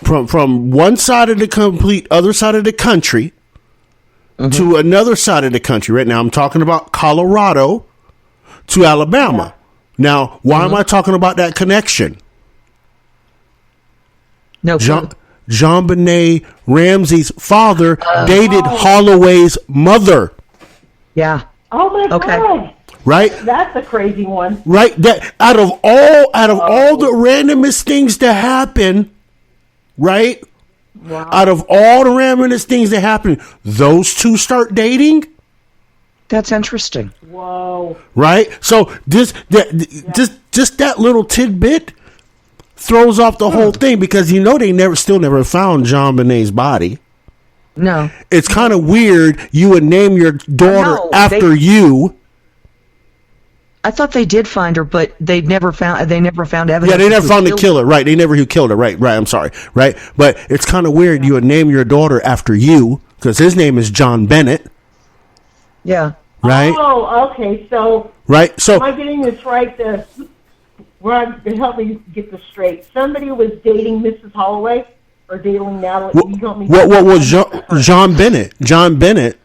one side of the complete other side of the country to another side of the country. Right now, I'm talking about Colorado to Alabama. Now, why am I talking about that connection? No. JonBenet Ramsey's father dated Holloway's mother. Yeah. Oh my God. Right? That's a crazy one. Right? That out of all the randomest things to happen, right? Wow. Out of all the randomest things that happen, those two start dating? That's interesting. Whoa. Right? So just that little tidbit throws off the whole thing, because they still never found JonBenet's body. No. It's kind of weird you would name your daughter after you. I thought they did find her, but they never found evidence. Yeah, they never found the killer. Right. They never who killed her. Right. I'm sorry. Right. But it's kind of weird you would name your daughter after you, because his name is John Bennett. Yeah. Right. Oh, okay. So. Right. So. Am I getting this right? Help me get this straight. Somebody was dating Mrs. Holloway or dating Natalie. What was John Bennett? JonBenet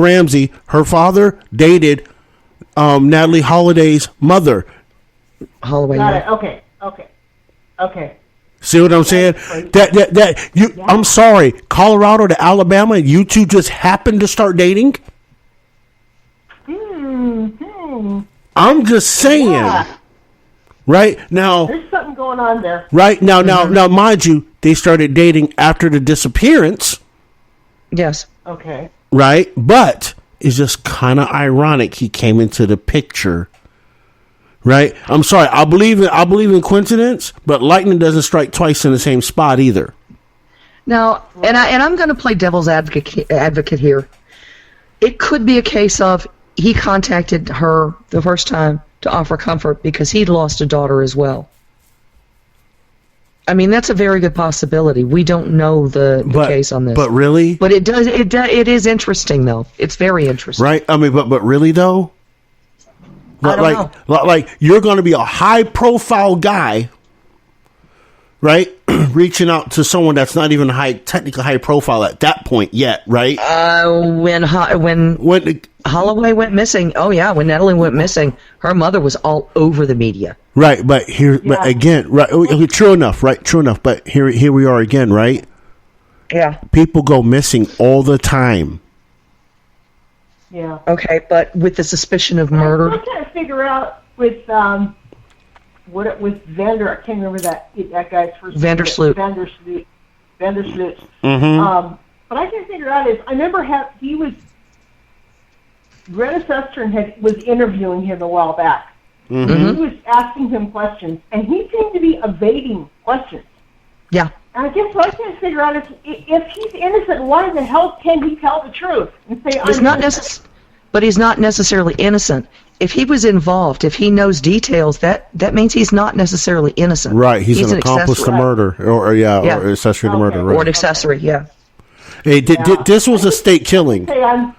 Ramsey. Her father dated Natalie Holloway's mother. Holloway. Got it. Okay. See what I'm saying? I'm sorry, Colorado to Alabama, you two just happened to start dating? I'm just saying. Yeah. Right now, there's something going on there. Right now, now, mind you, they started dating after the disappearance. Yes. Okay. Right, but it's just kind of ironic he came into the picture. Right. I'm sorry. I believe in coincidence, but lightning doesn't strike twice in the same spot either. Now, and I'm going to play devil's advocate here. It could be a case of he contacted her the first time to offer comfort because he'd lost a daughter as well. I mean, that's a very good possibility. We don't know the case on this. But really? But it is interesting, though. It's very interesting. Right? I mean, but really, though? I don't know. Like, you're going to be a high-profile guy, right? Reaching out to someone that's not even technically high profile at that point yet, right? When Holloway went missing, when Natalie went missing, her mother was all over the media. Right, but again, right? True enough, right? True enough, but here we are again, right? Yeah. People go missing all the time. Yeah. Okay, but with the suspicion of murder, I can't figure out with what it was Vander. I can't remember that guy's first name. Vandersloot. Vandersloot. Mm-hmm. But I can't figure out is I remember Greta Sestern was interviewing him a while back. Mm-hmm. And he was asking him questions, and he seemed to be evading questions. Yeah. And I guess what I can't figure out is if he's innocent, why in the hell can't he tell the truth and say he's not but he's not necessarily innocent. If he was involved, if he knows details, that means he's not necessarily innocent. Right, he's an accomplice to murder, or accessory to murder, right? Or an accessory, yeah. Hey, this was a state killing. That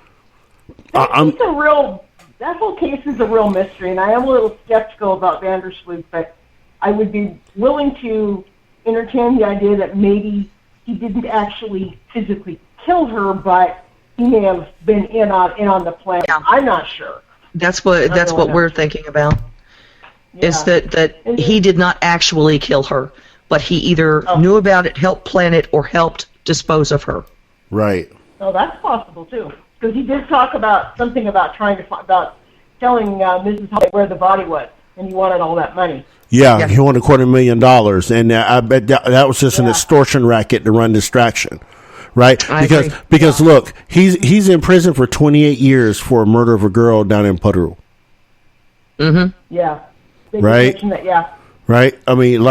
whole case is a real mystery, and I am a little skeptical about Vandersloot, but I would be willing to entertain the idea that maybe he didn't actually physically kill her, but he may have been in on the plan. Yeah. I'm not sure. That's what we're thinking about. Yeah. Is that he did not actually kill her, but he either knew about it, helped plan it, or helped dispose of her. Right. Oh, that's possible too, because he did talk about something about telling Mrs. Holloway where the body was, and he wanted all that money. Yeah, he wanted $250,000, and I bet that was just an extortion racket to run distraction. Right, because look, he's in prison for 28 years for a murder of a girl down in Puerto. Mm-hmm. Yeah. Right. Right. I mean,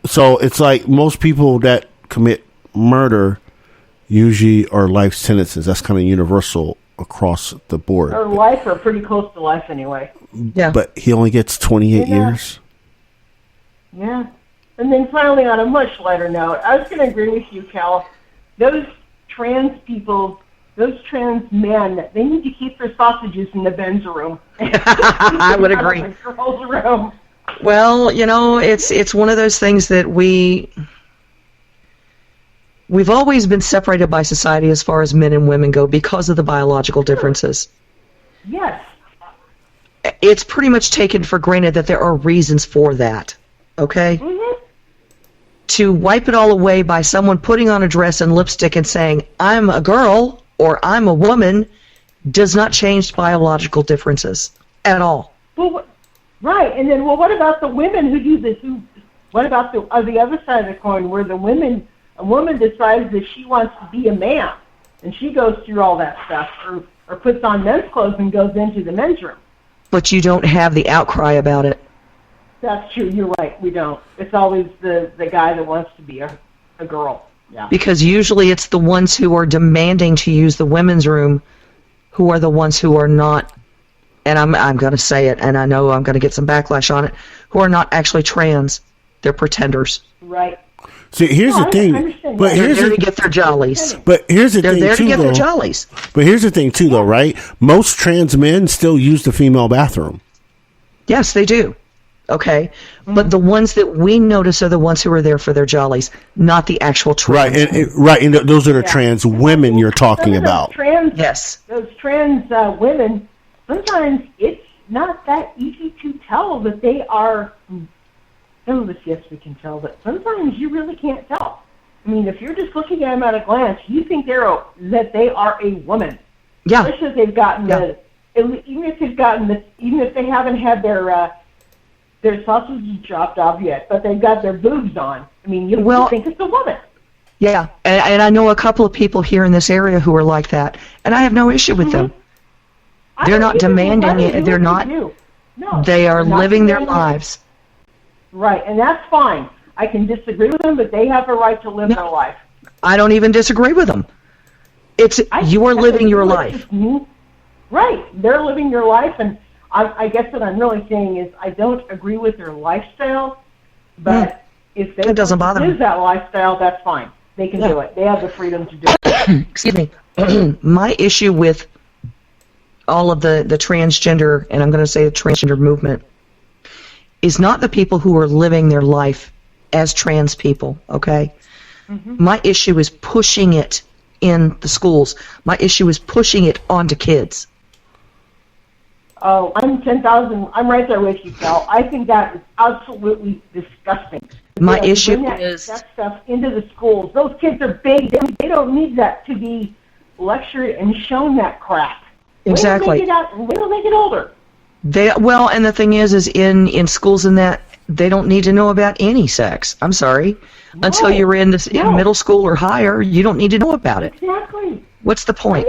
so it's like most people that commit murder usually are life sentences. That's kind of universal across the board. Or life, or pretty close to life anyway. Yeah. But he only gets 28 years. Yeah. And then finally, on a much lighter note, I was going to agree with you, Cal. Those trans people, those trans men, they need to keep their sausages in the men's room. I would agree. The girls' room. Well, it's one of those things that we've always been separated by society as far as men and women go because of the biological differences. Yes. It's pretty much taken for granted that there are reasons for that. Okay? Mm-hmm. to wipe it all away by someone putting on a dress and lipstick and saying, I'm a girl or I'm a woman, does not change biological differences at all. Well, right, and then, what about the women who do this? What about the other side of the coin, where a woman decides that she wants to be a man, and she goes through all that stuff, or puts on men's clothes and goes into the men's room? But you don't have the outcry about it. That's true. You're right. We don't. It's always the guy that wants to be a girl. Yeah. Because usually it's the ones who are demanding to use the women's room who are the ones who are not, and I'm going to say it, and I know I'm going to get some backlash on it, who are not actually trans. They're pretenders. Right. See, here's the thing. But they're there to get their jollies. But here's the thing, they're there too, to get though. their jollies. But here's the thing, too, though, right? Most trans men still use the female bathroom. Yes, they do. Okay, but the ones that we notice are the ones who are there for their jollies, not the actual trans. Right, and those are the trans women you're talking about. Those trans women, sometimes it's not that easy to tell that they are. Some of us, yes, we can tell, but sometimes you really can't tell. I mean, if you're just looking at them at a glance, you think that they are a woman. Yeah. Especially if they've gotten even if they haven't had their sausages chopped off yet, but they've got their boobs on. I mean, you think it's a woman. Yeah, and I know a couple of people here in this area who are like that, and I have no issue with them. They're not demanding it. They're not. No, they are not living their demanding lives. Right, and that's fine. I can disagree with them, but they have a right to live their life. I don't even disagree with them. You are living your life. Right, they're living their life, and I guess what I'm really saying is I don't agree with their lifestyle, but if they doesn't bother me. use that lifestyle, that's fine. They can do it. They have the freedom to do it. Excuse me. My issue with all of the transgender, and I'm going to say the transgender movement, is not the people who are living their life as trans people, okay? My issue is pushing it in the schools. My issue is pushing it onto kids. Oh, I'm right there with you, Cal. I think that is absolutely disgusting. My issue is that stuff into the schools. Those kids are big. They don't need that to be lectured and shown that crap. Exactly. Wait till they get older. And the thing is in schools and that, they don't need to know about any sex. I'm sorry. Until you're in middle school or higher, you don't need to know about it. Exactly. What's the point?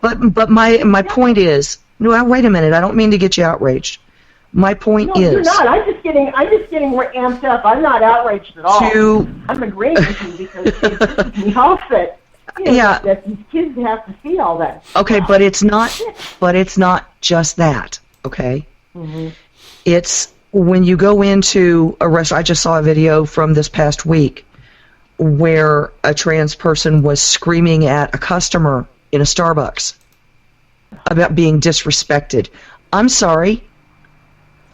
But my point is, no, wait a minute. I don't mean to get you outraged. My point is... No, you're not. I'm just getting amped up. I'm not outraged at all. I'm agreeing with you because it pisses me off that these kids have to see all that. Okay, but it's not just that. Okay? It's when you go into a restaurant. I just saw a video from this past week where a trans person was screaming at a customer in a Starbucks about being disrespected. I'm sorry.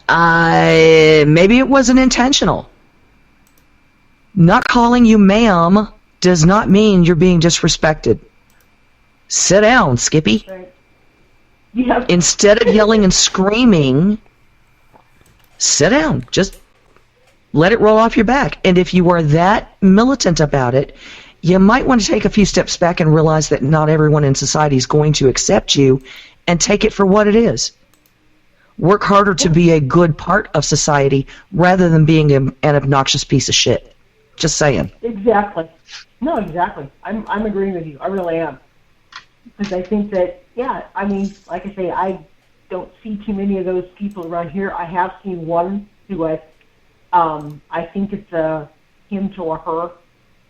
Maybe it wasn't intentional. Not calling you ma'am does not mean you're being disrespected. Sit down, Skippy. Right. Instead of yelling and screaming, sit down. Just let it roll off your back. And if you are that militant about it, you might want to take a few steps back and realize that not everyone in society is going to accept you, and take it for what it is. Work harder to be a good part of society rather than being an obnoxious piece of shit. Just saying. Exactly. No, exactly. I'm agreeing with you. I really am. Because I think that, I mean, like I say, I don't see too many of those people around here. I have seen one who I think it's a him to a her,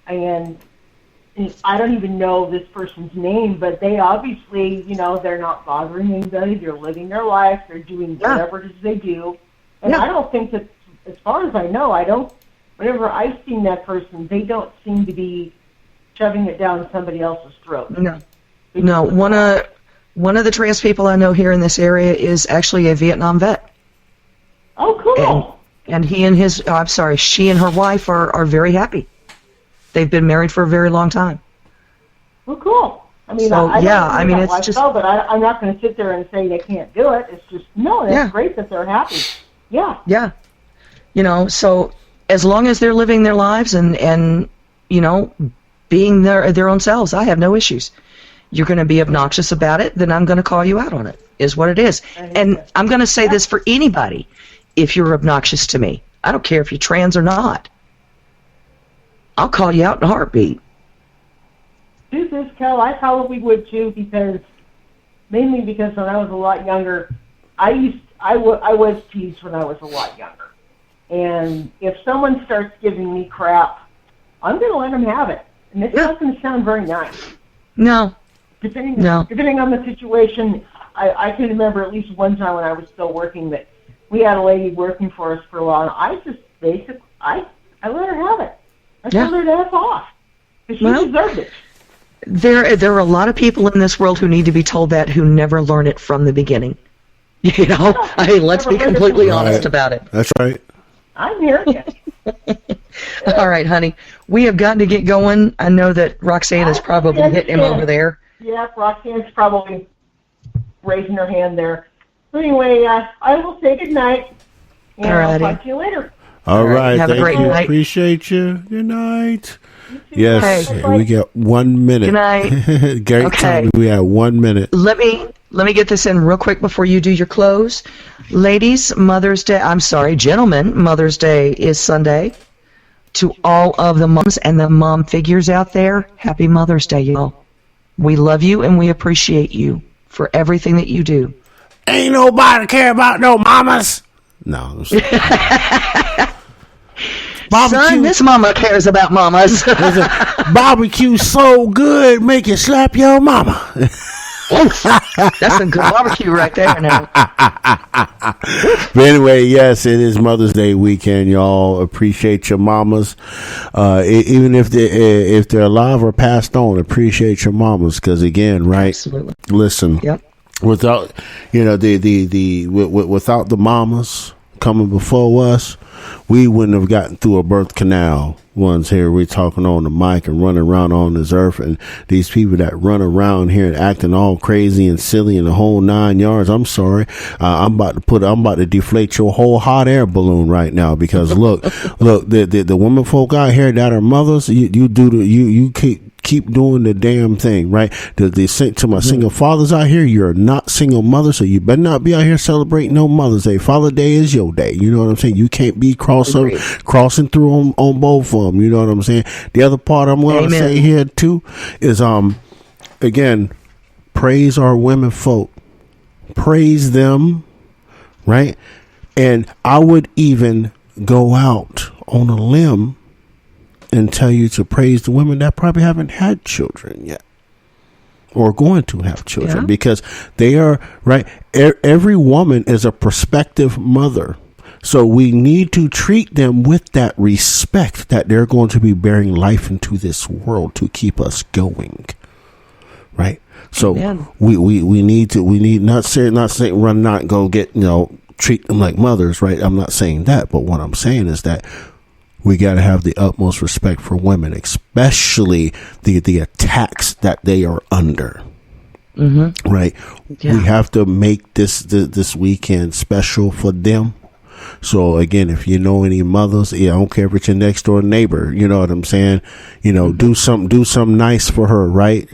and I don't even know this person's name, but they obviously, they're not bothering anybody. They're living their life. They're doing whatever it is they do. And I don't think that, as far as I know, whenever I've seen that person, they don't seem to be shoving it down somebody else's throat. No, one of the trans people I know here in this area is actually a Vietnam vet. Oh, cool. And she and her wife are very happy. They've been married for a very long time. Well, cool. I mean, it's just... But I'm not going to sit there and say they can't do it. It's just, that's great that they're happy. Yeah. Yeah. So as long as they're living their lives and you know, being their own selves, I have no issues. You're going to be obnoxious about it, then I'm going to call you out on it, is what it is. And I'm going to say this for anybody. If you're obnoxious to me, I don't care if you're trans or not, I'll call you out in a heartbeat. Do this, Kel. I probably would too, mainly because when I was a lot younger, I was teased when I was a lot younger. And if someone starts giving me crap, I'm going to let them have it. And it's not going to sound very nice. No. Depending on the situation, I can remember at least one time when I was still working that we had a lady working for us for a while, and I just basically, I let her have it. I told her to F off. Because she deserved it. There are a lot of people in this world who need to be told that, who never learn it from the beginning. You know? I mean, let's be completely honest about it. That's right. I'm here again. All right, honey. We have got to get going. I know that Roxanne is probably hitting him over there. Yeah, Roxanne's probably raising her hand there. So anyway, I will say good night. And I'll talk to you later. All right. Have a great night. Appreciate you. Good night. Yes, Okay. we got 1 minute. Good night. Great time. We have 1 minute. Let me get this in real quick before you do your close. Ladies, gentlemen, Mother's Day is Sunday. To all of the moms and the mom figures out there, happy Mother's Day, y'all. We love you and we appreciate you for everything that you do. Ain't nobody care about no mamas. No. Son, this mama cares about mamas. Barbecue so good, make you slap your mama. That's a good barbecue right there now. But anyway, yes, it is Mother's Day weekend, y'all. Appreciate your mamas, even if they're alive or passed on. Appreciate your mamas, because again, right? Absolutely. Listen, without without the mamas coming before us, we wouldn't have gotten through a birth canal. Ones here, we're talking on the mic and running around on this earth, and these people that run around here and acting all crazy and silly in the whole 9 yards. I'm sorry, I'm about to deflate your whole hot air balloon right now, because look, the women folk out here that are mothers, you keep doing the damn thing, right? To my single fathers out here, you're not single mothers, so you better not be out here celebrating no Mother's Day. Father Day is your day. You know what I'm saying? You can't be crossing through on both of them. You know what I'm saying? The other part I'm going to say here too is, again, praise our women folk. Praise them, right? And I would even go out on a limb and tell you to praise the women that probably haven't had children yet or going to have children, because they are, right? Every woman is a prospective mother. So we need to treat them with that respect that they're going to be bearing life into this world to keep us going. Right? So we need not saying run not go get, treat them like mothers, right? I'm not saying that, but what I'm saying is that we got to have the utmost respect for women, especially the attacks that they are under. Mm-hmm. Right? Yeah. We have to make this weekend special for them. So again, if you know any mothers, I don't care if it's your next door neighbor, you know what I'm saying? Do something nice for her, right?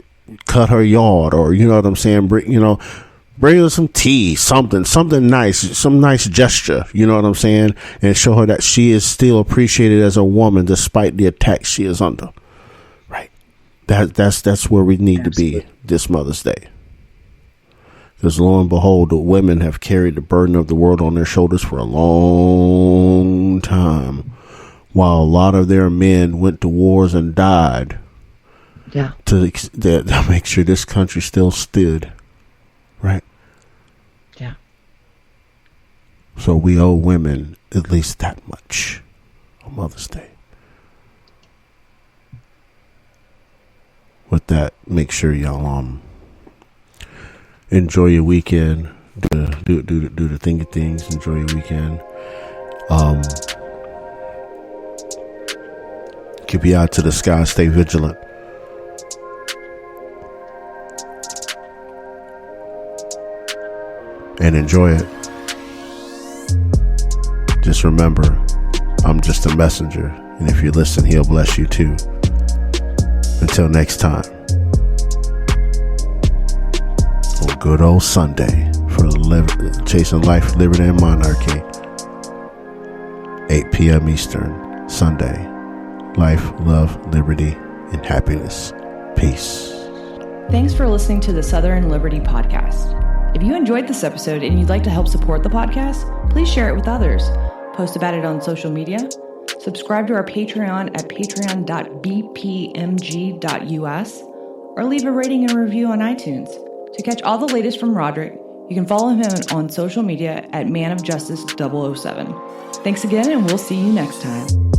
Cut her yard, or you know what I'm saying? Bring her some tea, something nice, some nice gesture, you know what I'm saying? And show her that she is still appreciated as a woman despite the attacks she is under. Right. That's where we need to be this Mother's Day. Because lo and behold, the women have carried the burden of the world on their shoulders for a long time, while a lot of their men went to wars and died to make sure this country still stood. Right? Yeah. So we owe women at least that much on Mother's Day. With that, make sure y'all enjoy your weekend. Do the thingy things. Enjoy your weekend. Keep your eye to the sky. Stay vigilant. And enjoy it. Just remember, I'm just a messenger, and if you listen, he'll bless you too. Until next time, on good old Sunday for Chasing Life, Liberty, and Monarchy, 8 p.m. Eastern, Sunday. Life, love, liberty, and happiness. Peace. Thanks for listening to the Southern Liberty Podcast. If you enjoyed this episode and you'd like to help support the podcast, please share it with others. Post about it on social media. Subscribe to our Patreon at patreon.bpmg.us or leave a rating and review on iTunes. To catch all the latest from Roderick, you can follow him on social media at manofjustice007. Thanks again, and we'll see you next time.